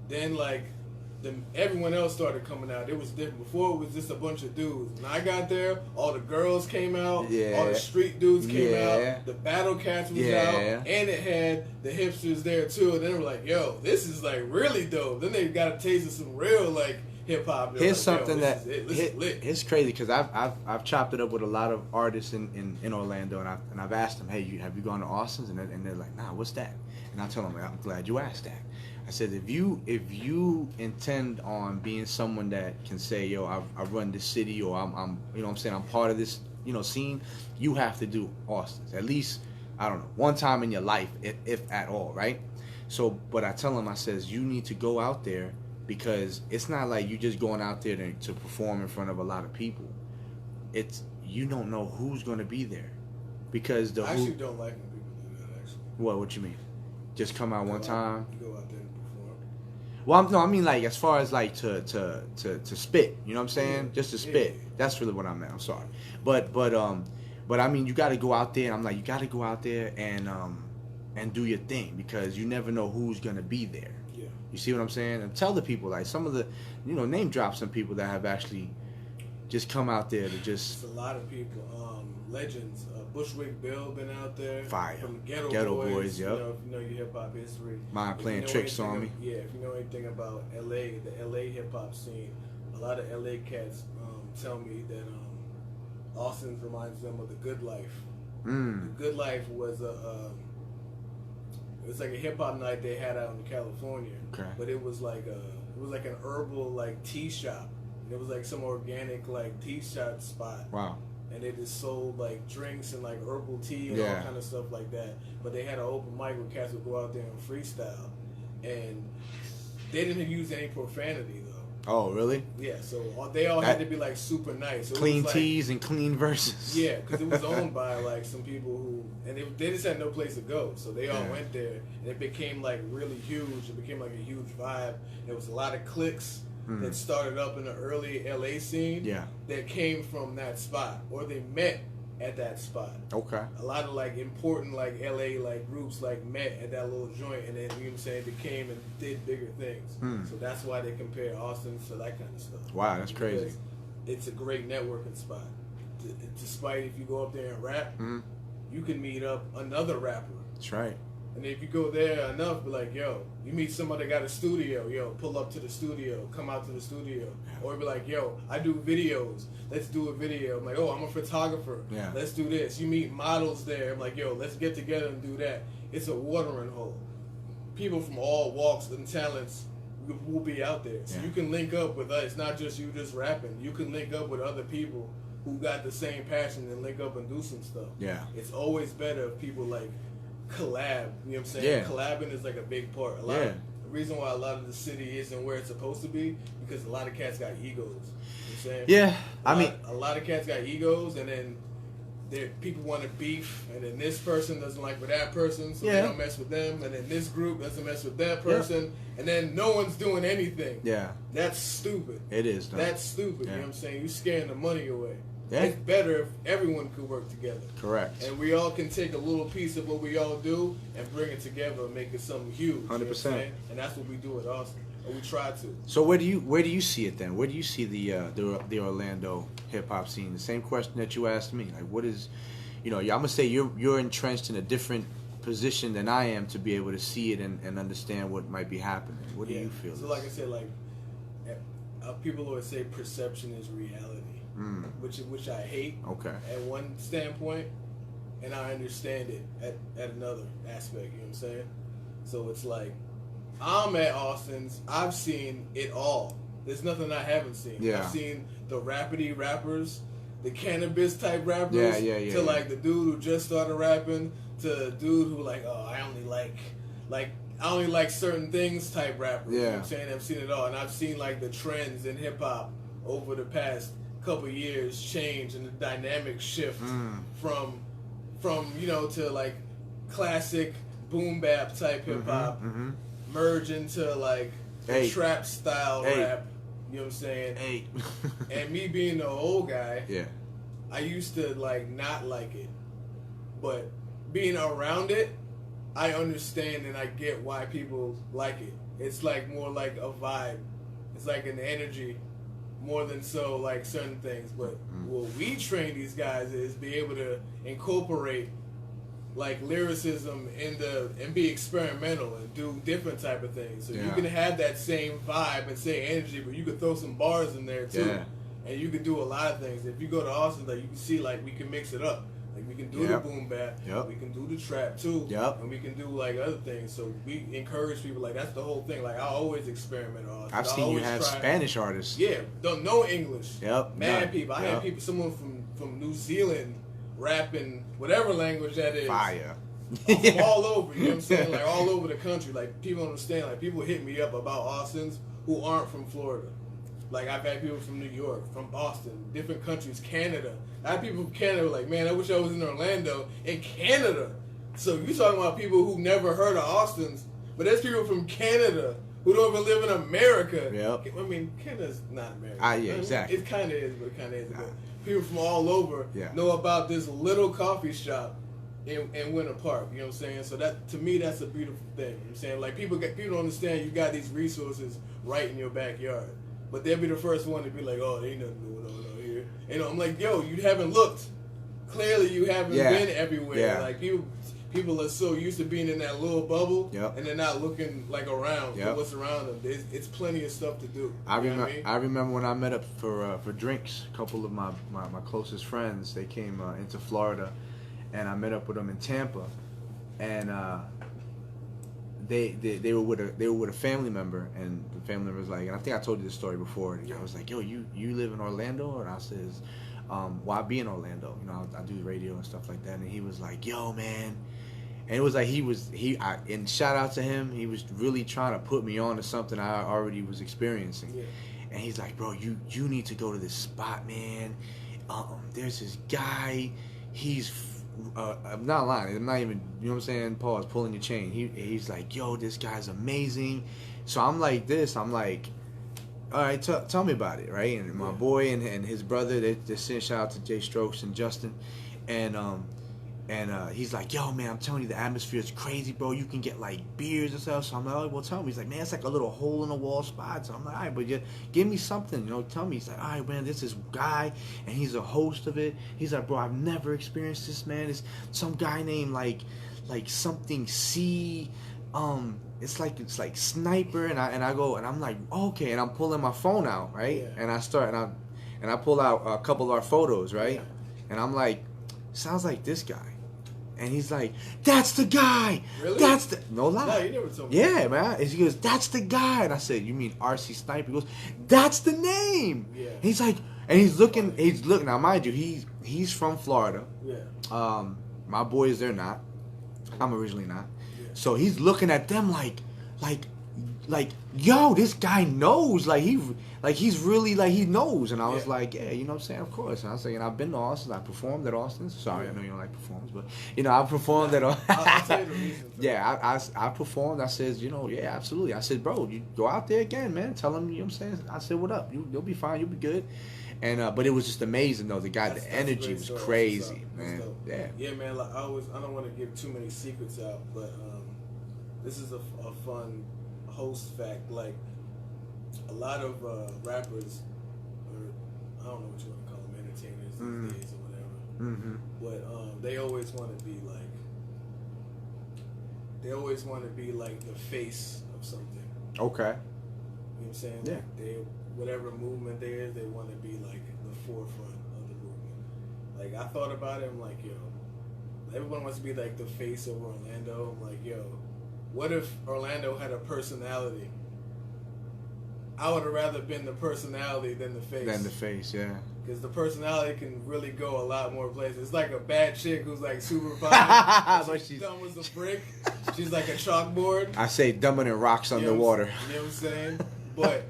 Then everyone else started coming out. It was different. Before it was just a bunch of dudes. When I got there, all the girls came out. Yeah. All the street dudes came out. The battle cats was out. And it had the hipsters there too. And they were like, yo, this is like really dope. Then they got a taste of some real like hip hop. Here's like, something that it's crazy because I've chopped it up with a lot of artists in Orlando, and I've asked them, hey, have you gone to Austin's? And they're like, nah, what's that? And I tell them, I'm glad you asked that. I said, if you intend on being someone that can say, yo, I run this city, or I'm you know what I'm saying, I'm part of this, you know, scene, you have to do Austin's at least, I don't know, one time in your life, if at all, right? So, but I tell them, I says, you need to go out there, because it's not like you just going out there to perform in front of a lot of people. It's, you don't know who's going to be there, because I actually don't like when people do that. Actually, what you mean? Just come out one time. You go out there and perform. Well, I mean like as far as like to spit. You know what I'm saying? Yeah. Just to spit. Yeah. That's really what I meant. I'm sorry, but I mean you got to go out there. And I'm like, you got to go out there and do your thing, because you never know who's gonna be there. Yeah. You see what I'm saying? And tell the people, like, some of the, you know, name drop some people that have actually just come out there to just. It's a lot of people. Legends. Bushwick Bill been out there. Fire. From Ghetto Boys, yep. You know, if you know your hip hop history. Mind playing tricks on me. Yeah, if you know anything about LA, the LA hip hop scene, a lot of LA cats tell me that Austin reminds them of the Good Life. The Good Life was it was like a hip hop night they had out in California. Okay. But it was like an herbal like tea shop. It was like some organic like tea shop spot. Wow. And they just sold like drinks and like herbal tea and all kind of stuff like that. But they had an open mic where cats would go out there and freestyle, and they didn't use any profanity though. Oh, really? Yeah. So they all had to be like super nice. So clean like, teas and clean verses. Yeah, because it was owned by like some people who, and they just had no place to go, so they all went there, and it became like really huge. It became like a huge vibe. There was a lot of cliques that started up in the early LA scene that came from that spot, or they met at that spot. Okay. A lot of like important like LA like groups like met at that little joint, and then, you know what I'm saying, became and did bigger things. So that's why they compare Austin to that kind of stuff. Wow, that's crazy. Because it's a great networking spot. Despite if you go up there and rap, you can meet up another rapper. That's right. And if you go there enough, be like, yo, you meet somebody that got a studio, yo, pull up to the studio, come out to the studio. Or be like, yo, I do videos, let's do a video. I'm like, oh, I'm a photographer, let's do this. You meet models there, I'm like, yo, let's get together and do that. It's a watering hole. People from all walks and talents will be out there. So you can link up with us, not just you just rapping. You can link up with other people who got the same passion and link up and do some stuff. Yeah. It's always better if people like collab, you know what I'm saying? Yeah. Collabing is like a big part. The reason why a lot of the city isn't where it's supposed to be, because a lot of cats got egos. You know what I'm saying? Yeah. A lot of cats got egos, and then people want to beef, and then this person doesn't like with that person, so they don't mess with them, and then this group doesn't mess with that person, and then no one's doing anything. Yeah. That's stupid. It is, though. That's stupid, you know what I'm saying? You're scaring the money away. Yeah. It's better if everyone could work together. Correct. And we all can take a little piece of what we all do and bring it together and make it something huge. 100%. And that's what we do at Austin. Or we try to. So where do you see it then? Where do you see the Orlando hip hop scene? The same question that you asked me. Like, what is, you know, I'm gonna say you're entrenched in a different position than I am to be able to see it and understand what might be happening. What do you feel? So like I said, like people always say perception is reality. Which I hate at one standpoint, and I understand it at another aspect, you know what I'm saying? So it's like, I'm at Austin's, I've seen it all. There's nothing I haven't seen. I've seen the rapidy rappers, the cannabis type rappers, to like the dude who just started rapping, to the dude who like, oh, I only like certain things type rappers. You know what I'm saying? I've seen it all, and I've seen like the trends in hip hop over the past couple years change, and the dynamic shift from you know, to like classic boom bap type hip hop merge into like the trap style rap. You know what I'm saying? And me being the old guy, I used to like not like it, but being around it, I understand and I get why people like it. It's like more like a vibe. It's like an energy more than so like certain things. But what we train these guys is be able to incorporate like lyricism and be experimental and do different type of things. So you can have that same vibe and same energy, but you could throw some bars in there too. And you can do a lot of things. If you go to Austin, like you can see like we can mix it up. Like we can do the boom bap, we can do the trap too, and we can do like other things. So we encourage people. Like that's the whole thing. Like I always experiment. I've seen you have Spanish artists. Yeah, don't know English. Mad people. I had someone from New Zealand rapping whatever language that is. Fire. From all over. You know what I'm saying? Like all over the country. Like people understand. Like people hit me up about Austins who aren't from Florida. Like, I've had people from New York, from Boston, different countries, Canada. I had people from Canada like, man, I wish I was in Orlando, in Canada. So you're talking about people who never heard of Austins, but there's people from Canada who don't even live in America. I mean, Canada's not America. Yeah, exactly. It kind of is, but it kind of isn't. But people from all over know about this little coffee shop in Winter Park. You know what I'm saying? So that, to me, that's a beautiful thing. You know what I'm saying? Like, people don't understand you got these resources right in your backyard. But they'll be the first one to be like, oh, there ain't nothing going on here. You know, I'm like, yo, you haven't looked. Clearly, you haven't been everywhere. Like, people are so used to being in that little bubble, and they're not looking, like, around for what's around them. It's plenty of stuff to do. I remember when I met up for drinks, a couple of my closest friends, they came into Florida, and I met up with them in Tampa, and they were with a family member, and the family member was like, and I think I told you this story before. And I was like, yo, you live in Orlando? And I says, well, I be in Orlando. You know, I do radio and stuff like that. And he was like, yo, man. And it was like and shout out to him. He was really trying to put me on to something I already was experiencing. Yeah. And he's like, bro, you need to go to this spot, man. There's this guy. I'm not lying. I'm not even, you know what I'm saying? Pause, pulling your chain. He's like, yo, this guy's amazing. So I'm like this. I'm like, all right, tell me about it, right? And my boy and his brother, they send shout out to Jay Strokes and Justin, and he's like, yo, man, I'm telling you, the atmosphere is crazy, bro. You can get like beers and stuff. So I'm like, oh, well, tell me. He's like, man, it's like a little hole in the wall spot. So I'm like, all right, but give me something, you know, tell me. He's like, all right, man, this is guy, and he's a host of it. He's like, bro, I've never experienced this, man. It's some guy named like something C. It's like Sniper, and I go, and I'm like, okay, and I'm pulling my phone out, right? And I pull out a couple of our photos, right? And I'm like, sounds like this guy. And he's like, that's the guy. Really? That's the, no lie. No, you never told me. Yeah, man. And he goes, that's the guy. And I said, you mean RCsniper? He goes, that's the name. Yeah. And he's like, and he's looking. Now, mind you, he's from Florida. Yeah. My boys, they're not. I'm originally not. Yeah. So he's looking at them like, yo, this guy knows. He's really, he knows. And I was like, yeah, you know what I'm saying? Of course. And I was like, and I've been to Austin. I performed at Austin. Sorry, I know you don't like performs, but, you know, I performed at Austin. I'll tell you the reason. Yeah, I performed. I said, you know, yeah, absolutely. I said, bro, you go out there again, man. Tell him, you know what I'm saying? I said, what up? You'll be fine. You'll be good. And but it was just amazing, though. The energy was crazy, man. Yeah. Yeah, man. Like I don't want to give too many secrets out, but this is a fun host fact. Like, a lot of rappers, or I don't know what you want to call them, entertainers these days or whatever, but they always want to be like the face of something. Okay. You know what I'm saying? Yeah. Like whatever movement there is, they want to be like the forefront of the movement. Like, I thought about it, I'm like, yo, everyone wants to be like the face of Orlando. I'm like, yo, what if Orlando had a personality? I would have rather been the personality than the face. Yeah. Because the personality can really go a lot more places. It's like a bad chick who's like super fine. She's dumb as a brick. She's like a chalkboard. I say dumber than rocks underwater. You know what I'm saying? But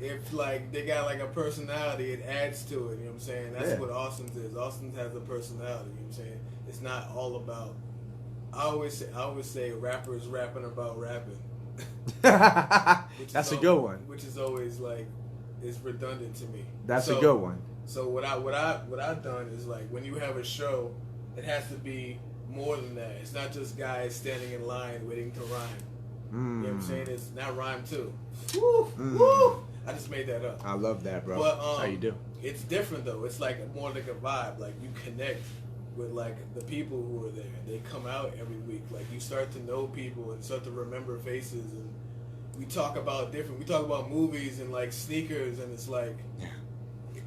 if like they got like a personality, it adds to it. You know what I'm saying? That's what Austin's is. Austin has a personality. You know what I'm saying? It's not all about I always say rappers rapping about rapping. That's a good one. Which is always like, is redundant to me. That's a good one. So what I've done is like, when you have a show, it has to be more than that. It's not just guys standing in line waiting to rhyme. You know what I'm saying? It's not rhyme too. Woo, woo. I just made that up. I love that, bro. But, That's how you do. It's different though. It's like more like a vibe. Like you connect with like the people who are there. They come out every week. Like you start to know people and start to remember faces, and we talk about movies and like sneakers, and it's like, you know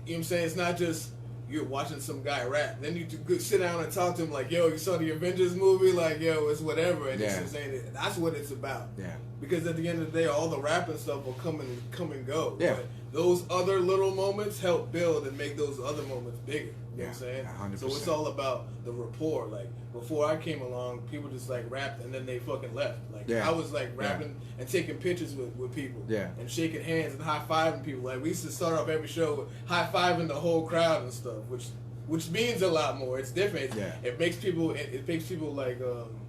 what I'm saying? It's not just you're watching some guy rap. Then you sit down and talk to him like, yo, you saw the Avengers movie? Like, yo, it's whatever. And it's just saying that's what it's about. Yeah. Because at the end of the day, all the rap and stuff will come and go. Yeah. But those other little moments help build and make those other moments bigger. You know what I'm saying? 100%. So it's all about the rapport. Like, before I came along, people just like rapped and then they fucking left. Like, I was like rapping and taking pictures with people. Yeah. And shaking hands and high-fiving people. Like, we used to start off every show with high-fiving the whole crowd and stuff, which means a lot more. It's different. It makes people like,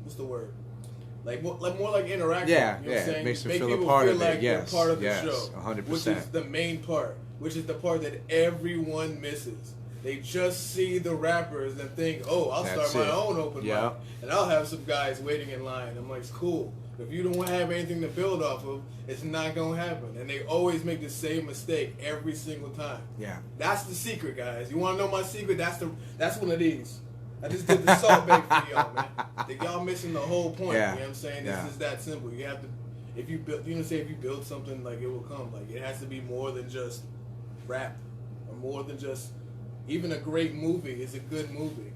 what's the word? Like more like interactive. Yeah, you know what I'm saying? It makes them feel a part of it. They're part of the show. 100%. Which is the main part. Which is the part that everyone misses. They just see the rappers and think, oh, I'll start my own open mic. And I'll have some guys waiting in line. I'm like, it's cool. If you don't have anything to build off of, it's not going to happen. And they always make the same mistake every single time. Yeah. That's the secret, guys. You want to know my secret? That's one of these. I just did the Salt Bay for y'all, man. Y'all missing the whole point. You know what I'm saying? It's just that simple. You have to, if you build something, like, it will come. Like, it has to be more than just rap, or more than just, even a great movie is a good movie.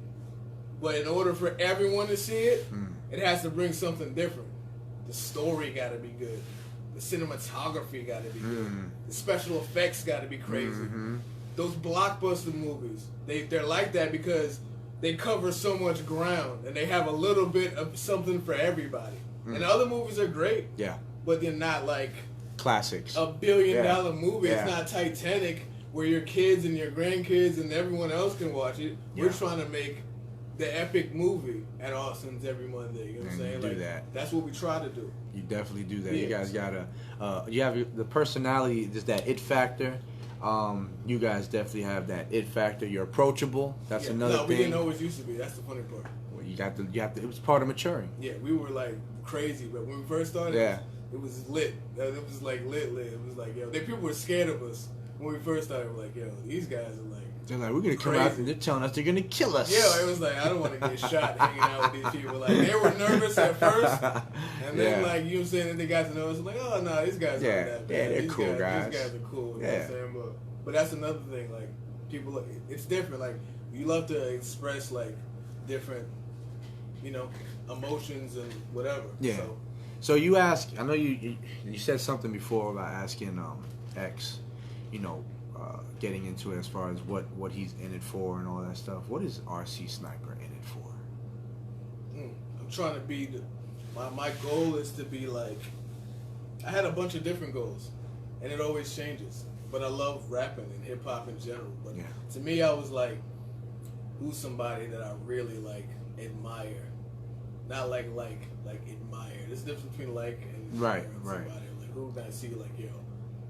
But in order for everyone to see it, it has to bring something different. The story got to be good. The cinematography got to be good. The special effects got to be crazy. Those blockbuster movies, they're like that because they cover so much ground and they have a little bit of something for everybody. And other movies are great. Yeah. But they're not like classics. A $1 billion movie. It's not Titanic where your kids and your grandkids and everyone else can watch it. We're trying to make the epic movie at Austin's every Monday. You know what I'm saying? You do that. That's what we try to do. You definitely do that. You guys gotta. You have the personality. Just that it factor. You guys definitely have that it factor. You're approachable. That's another thing. No, we didn't always used to be. That's the funny part. Well, you have to. It was part of maturing. Yeah, we were like crazy, but when we first started, it was lit. It was like lit. It was like, yo, people were scared of us when we first started. We're like, yo, these guys are like. They're like, we're gonna come out and they're telling us they're gonna kill us. Yeah, it was like, I don't want to get shot hanging out with these people. Like, they were nervous at first, and then like, you know what I'm saying, then they got to know us. Like, oh no, these guys aren't that bad. Yeah, they're cool guys. These guys are cool. You know what I'm saying? But that's another thing. Like, people, it's different. Like, you love to express like different, you know, emotions and whatever. Yeah. So you ask. I know you said something before about asking X, you know. Getting into it as far as what he's in it for and all that stuff. What is RCsniper in it for? I'm trying to be my goal is to be like, I had a bunch of different goals and it always changes, but I love rapping and hip hop in general. But to me, I was like, who's somebody that I really like admire, not like admire. There's a difference between like and right. Somebody. Like, who can I see like, yo,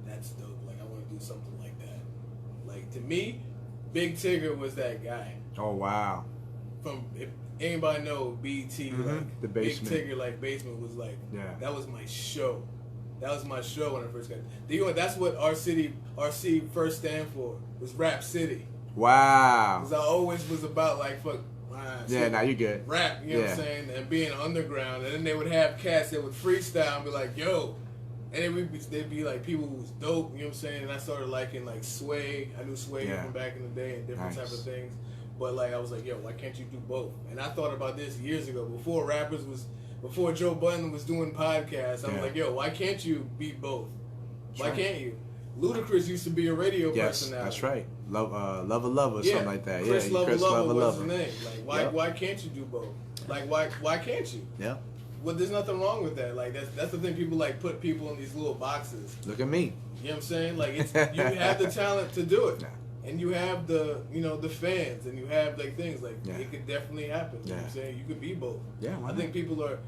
that's dope. Like, I want to do something like that. Like, to me, Big Tigger was that guy. Oh, wow. From, if anybody know BT, like, the Basement. Big Tigger, like, Basement was like, that was my show. That was my show when I first got it. That's what RC first stand for, was Rap City. Wow. Because I always was about, like, fuck. Now you good. Rap, you know what I'm saying? And being underground. And then they would have cats that would freestyle and be like, yo. And they'd be like people who was dope, you know what I'm saying? And I started liking like Sway. I knew Sway from back in the day and different type of things. But like, I was like, yo, why can't you do both? And I thought about this years ago, before Joe Budden was doing podcasts. I was like, yo, why can't you be both? Why can't you? Ludacris used to be a radio personality. That's right. Lover, something like that. Chris Lover was his name. Like, why can't you do both? Like, why can't you? Yeah. Well, there's nothing wrong with that. Like, that's the thing. People like put people in these little boxes. Look at me. You know what I'm saying? Like, you have the talent to do it, and you have the the fans, and you have like things like it could definitely happen. You know what I'm saying? You could be both. Yeah, I think people are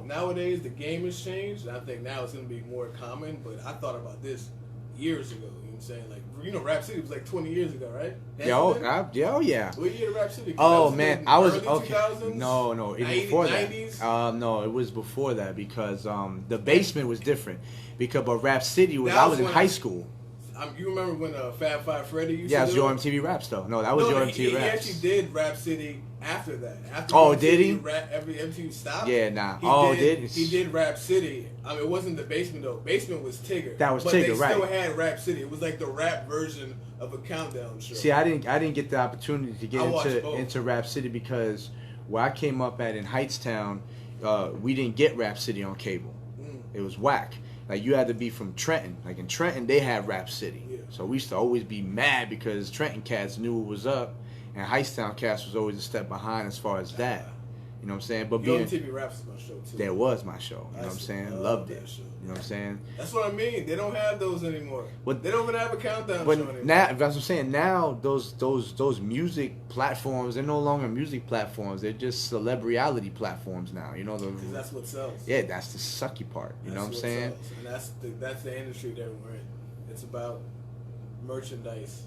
nowadays the game has changed, and I think now it's gonna be more common. But I thought about this years ago. You know what I'm saying? Like Rap City was like 20 years ago, right? Yeah, yeah. What year did Rap City? Oh man, I was early okay. 2000s? No, even 80s, before 90s? that. No, it was before that because the basement was different. But Rap City was That I was was in when- high school. You remember when Fab Five Freddy used Yeah, to it was do your it? MTV Raps though. No, that was your MTV he Raps. actually did Rap City after that. After Oh, MTV did he? Every MTV stopped. Yeah, nah. He did Rap City. I mean, it wasn't the basement though. Basement was Tigger. That was but Tigger, they still right. had Rap City. It was like the rap version of a countdown show. See, I didn't get the opportunity to get I watched both. into Rap City because where I came up at in Heightstown, we didn't get Rap City on cable. It was whack. Like you had to be from Trenton. Like in Trenton, they had Rap City. Yeah. So we used to always be mad because Trenton cats knew what was up, and Heightstown cats was always a step behind as far as that. You know what I'm saying? But Yo, being MTV Raps was my show too. that was my show. You know what I'm saying? Loved it. Show. You know what I'm saying? That's what I mean. They don't have those anymore. They don't even have a countdown show But anymore. now, that's what I'm saying. Now those music platforms, they're no longer music platforms. They're just celebrity platforms now. You know, Because that's what sells. Yeah, that's the sucky part. You know what I'm saying? Sells. And that's the industry that we're in. It's about merchandise.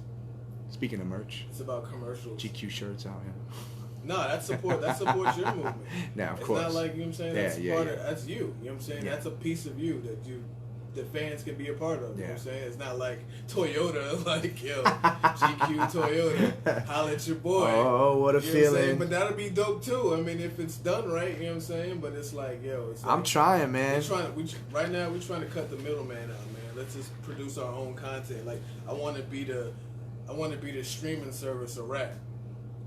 Speaking of merch, It's about commercials. GQ shirts out here. No, that supports your movement. Now, of it's course. not like, you know what I'm saying? Yeah, That's yeah, part yeah. of that's you. You know what I'm saying? Yeah. That's a piece of you that the fans can be a part of. You know what I'm saying? It's not like Toyota, like, yo, GQ Toyota, holla at your boy. Oh, what a You know what I'm saying? feeling. But that'll be dope too. I mean, if it's done right, you know what I'm saying? But it's like, yo, it's like, I'm trying, man. right now we're trying to cut the middleman out, man. Let's just produce our own content. Like I want to be the streaming service of rap,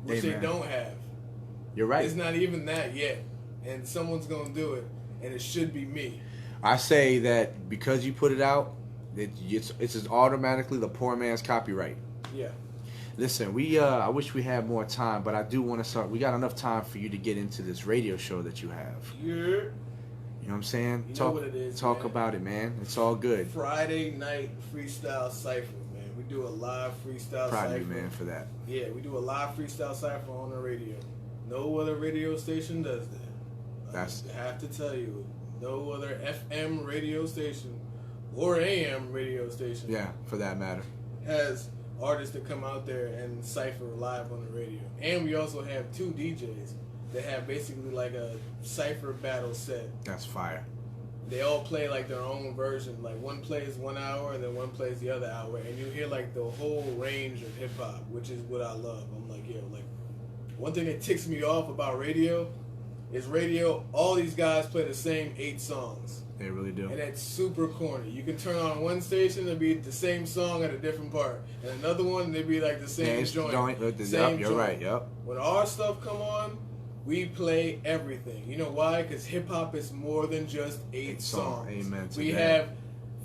which Hey, they man. don't have. You're right. It's not even that yet, and someone's gonna do it, and it should be me. I say that because you put it out, it's just automatically the poor man's copyright. Yeah. Listen, I wish we had more time, but I do want to start. We got enough time for you to get into this radio show that you have. Yeah. You know what I'm saying? You know what it is, Talk man. about it, man. It's all good. Friday night freestyle cipher, man. We do a live freestyle Proud cipher. of you, man, for that. Yeah, we do a live freestyle cipher on the radio. No other radio station does that. I have to tell you, no other FM radio station or AM radio station. Yeah, for that matter. Has artists that come out there and cipher live on the radio. And we also have 2 DJs that have basically like a cipher battle set. That's fire. They all play like their own version. Like one plays 1 hour and then one plays the other hour. And you hear like the whole range of hip hop, which is what I love. I'm like, yo, like one thing that ticks me off about radio is all these guys play the same 8 songs. They really do. And that's super corny. You can turn on one station and be the same song at a different part. And another one, they'd be like the same joint. Same you're joint. right, yep. When our stuff come on, we play everything. You know why? Because hip-hop is more than just 8 songs. Amen to we that. have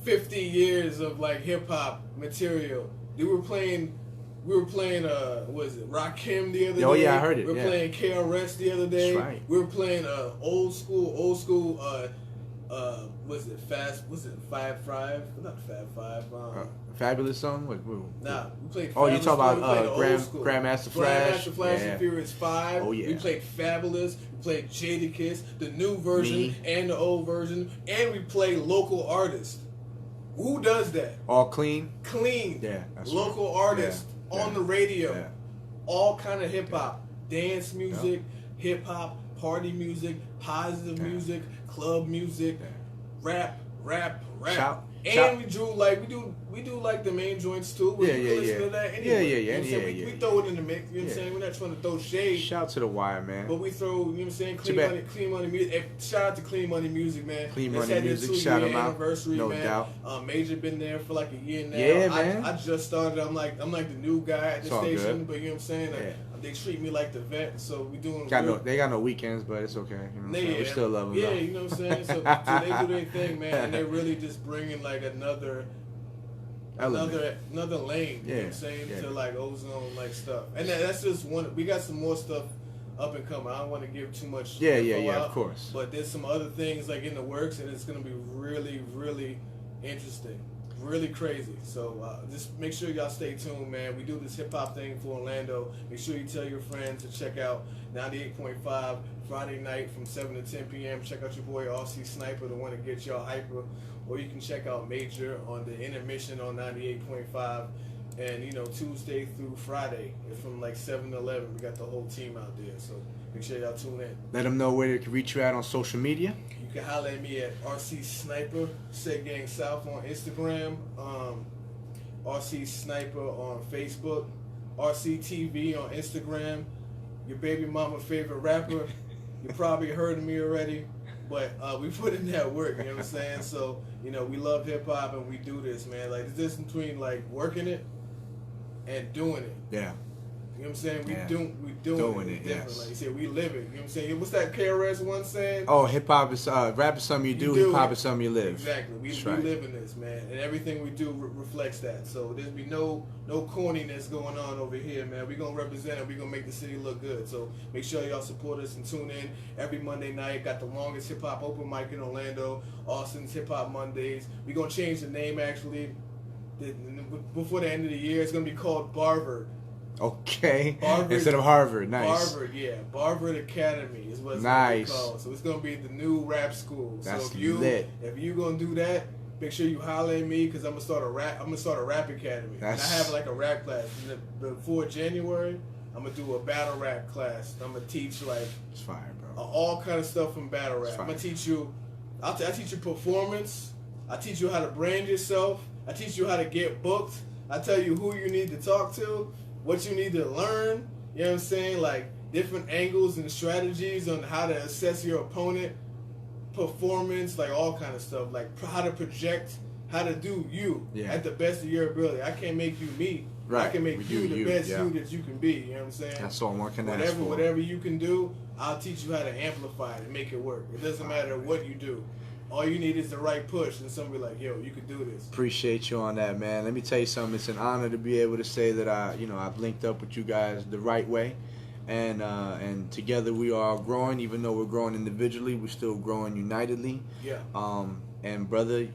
50 years of like hip-hop material. We were playing what is it, Rakim the other day. Oh, yeah, I heard it, We were yeah. playing KRS the other day. That's right. We were playing old school was it Fab Five? Not Fab Five. Fabulous song? Nah, we played. Oh, you Fabulous, talking we about played the old school. Grandmaster Flash? Grandmaster Flash Yeah. and Furious 5. Oh, yeah. We played Fabulous. We played Jadakiss, the new version Me. and the old version, and we played local artists. Who does that? All clean? Clean. Yeah, that's local right. artists Yeah, on yeah, the radio. yeah. All kind of hip hop, dance music, hip hop, party music, positive music, club music, rap. Shout- And shout- we do like the main joints too. Yeah, You yeah, can listen yeah. to that Yeah, anyway. yeah, You know yeah, what I'm saying? yeah, We yeah. throw it in the mix. You know what I'm Yeah. saying? We're not trying to throw shade. Shout to the wire, man. But we throw, you know what I'm saying, Too bad. clean money music. Hey, shout out to Clean Money Music, man. Clean Let's Money have their Music, 2-year shout 'em out. anniversary, No man. doubt. Major been there for like a year now. Yeah, man. I just started. I'm like the new guy at the It's all station, good. but you know what I'm saying? Like, Yeah. they treat me like the vet, so we doing. They got no weekends, but it's okay. You know what I'm saying? We still love them. Yeah, though. you know what I'm saying? So they do their thing, man, and they're really just bringing like another Element. lane, you know what Yeah, I'm saying, yeah. to like ozone like stuff. And that's just one. We got some more stuff up and coming. I don't want to give too much. Yeah, info out, of course. But there's some other things like in the works, and it's gonna be really, really interesting. really crazy. So just make sure y'all stay tuned, man. We do this hip hop thing for Orlando. Make sure you tell your friends to check out 98.5 Friday night from 7 to 10 p.m. Check out your boy RCsniper, the one that gets y'all hyper. Or you can check out Major on the intermission on 98.5. And, you know, Tuesday through Friday, it's from like 7 to 11. We got the whole team out there. So make sure y'all tune in. Let them know where they can reach you at on social media. You can holler at me at RCsniper, Set Gang South on Instagram, RCsniper on Facebook, RCTV on Instagram. Your baby mama favorite rapper. You probably heard of me already, but we put in that work, you know what I'm saying? So, you know, we love hip hop and we do this, man. Like, the difference between like working it and doing it. Yeah. You know what I'm saying? We doing it. Yes. Like you said, we live it. You know what I'm saying? What's that KRS one saying? Oh, hip hop is rap is something you do. Hip hop is something you live. Exactly. We live in this, man, and everything we do reflects that. So there's be no corniness going on over here, man. We're gonna represent it. We're gonna make the city look good. So make sure y'all support us and tune in every Monday night. Got the longest hip hop open mic in Orlando, Austin's Hip Hop Mondays. We're gonna change the name actually. Before the end of the year, it's gonna be called Barvard. Okay. Instead of Harvard. Nice. Barvard, yeah. Barvard Academy is what it's nice. gonna be called. So it's gonna be the new rap school. That's so if lit. If you gonna do that, make sure you holler at me because I'm gonna start a rap academy. And I have like a rap class. Before January, I'm gonna do a battle rap class. I'm gonna teach like it's fire, bro. All kind of stuff from battle rap. I'm gonna teach you. I teach you performance. I teach you how to brand yourself. I teach you how to get booked. I tell you who you need to talk to, what you need to learn. You know what I'm saying? Like different angles and strategies on how to assess your opponent, performance, like all kind of stuff. Like how to project, how to do you at the best of your ability. I can't make you me. Right. I can make you the best you that you can be. You know what I'm saying? That's all one can ask for. Whatever you can do, I'll teach you how to amplify it and make it work. It doesn't matter what you do. All you need is the right push, and somebody like, yo, you can do this. Appreciate you on that, man. Let me tell you something. It's an honor to be able to say that I've linked up with you guys the right way, and together we are growing. Even though we're growing individually, we're still growing unitedly. Yeah. And brother,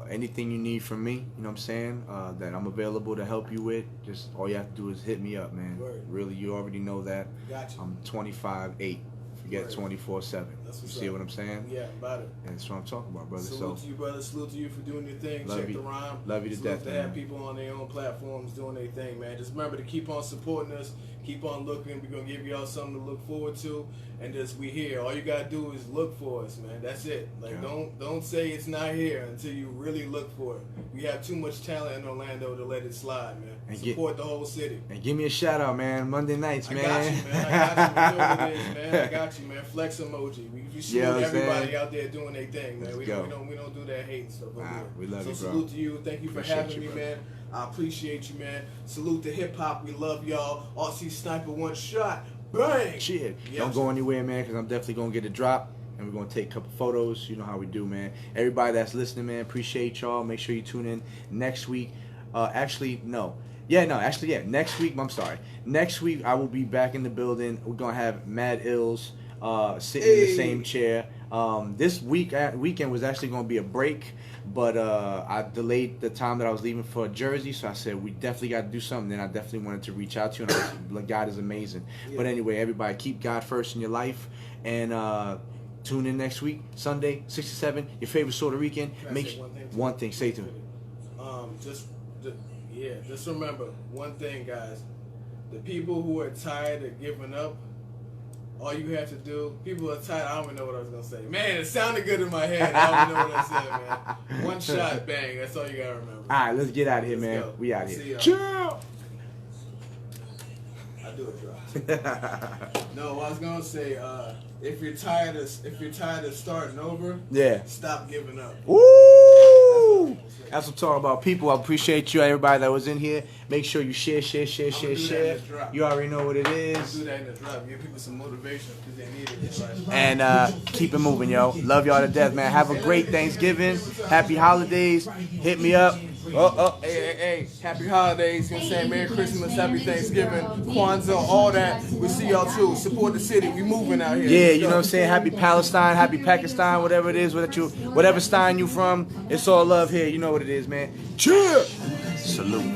anything you need from me, you know what I'm saying, that I'm available to help you with. Just all you have to do is hit me up, man. Word. Really, you already know that. Got you. I'm 25/8. Forget 24/7. You see what I'm saying? Yeah, about it. And that's what I'm talking about, brother. Salute to you, brother. Salute to you for doing your thing. Love Check you. the rhyme. Love you to death, to man. have people on their own platforms doing their thing, man. Just remember to keep on supporting us. Keep on looking. We're going to give y'all something to look forward to. And just we here. All you got to do is look for us, man. That's it. Like, don't say it's not here until you really look for it. We have too much talent in Orlando to let it slide, man. And support the whole city. And give me a shout out, man. Monday nights, man. I got you, man. I got you. You know what it is, man. I got you, man. Flex emoji. We see everybody out there doing their thing, man. We don't do that hate stuff over here. We love you, bro. So salute to you. Thank you for having me, man. I appreciate you, man. Salute to hip hop. We love y'all. RCsniper one shot. Bang! Shit. Don't go anywhere, man, because I'm definitely going to get a drop. And we're going to take a couple photos. You know how we do, man. Everybody that's listening, man, appreciate y'all. Make sure you tune in next week. Next week, I'm sorry. Next week, I will be back in the building. We're going to have Mad Ills sitting in the same chair. This weekend was actually going to be a break, but I delayed the time that I was leaving for Jersey, so I said we definitely got to do something. Then I definitely wanted to reach out to you, and God is amazing. Yeah. But anyway, everybody, keep God first in your life, and tune in next week, Sunday, 6 to 7, your favorite Puerto Rican. One thing, say to me. Just remember one thing, guys. The people who are tired of giving up, all you have to do, people are tired. I don't even know what I was going to say. Man, it sounded good in my head. I don't even know what I said, man. One shot, bang. That's all you got to remember. All right, let's get out of here, man. We out here. Chill. I do a drop. No, I was going to say, if you're tired of starting over, stop giving up. Woo! That's what I'm talking about. People, I appreciate you, everybody that was in here. Make sure you share. You already know what it is. Do that in the drop. Give people some motivation because they need it. And keep it moving, yo. Love y'all to death, man. Have a great Thanksgiving. Happy holidays. Hit me up. Hey. Happy holidays. You know what I'm saying? Merry Christmas, Happy Thanksgiving, Kwanzaa, all that. We'll see y'all too. Support the city. We moving out here. Yeah, you know what I'm saying? Happy Palestine, happy Pakistan, whatever it is, whatever stein you from. It's all love here. here. You know what it is, man. Cheer! Salute.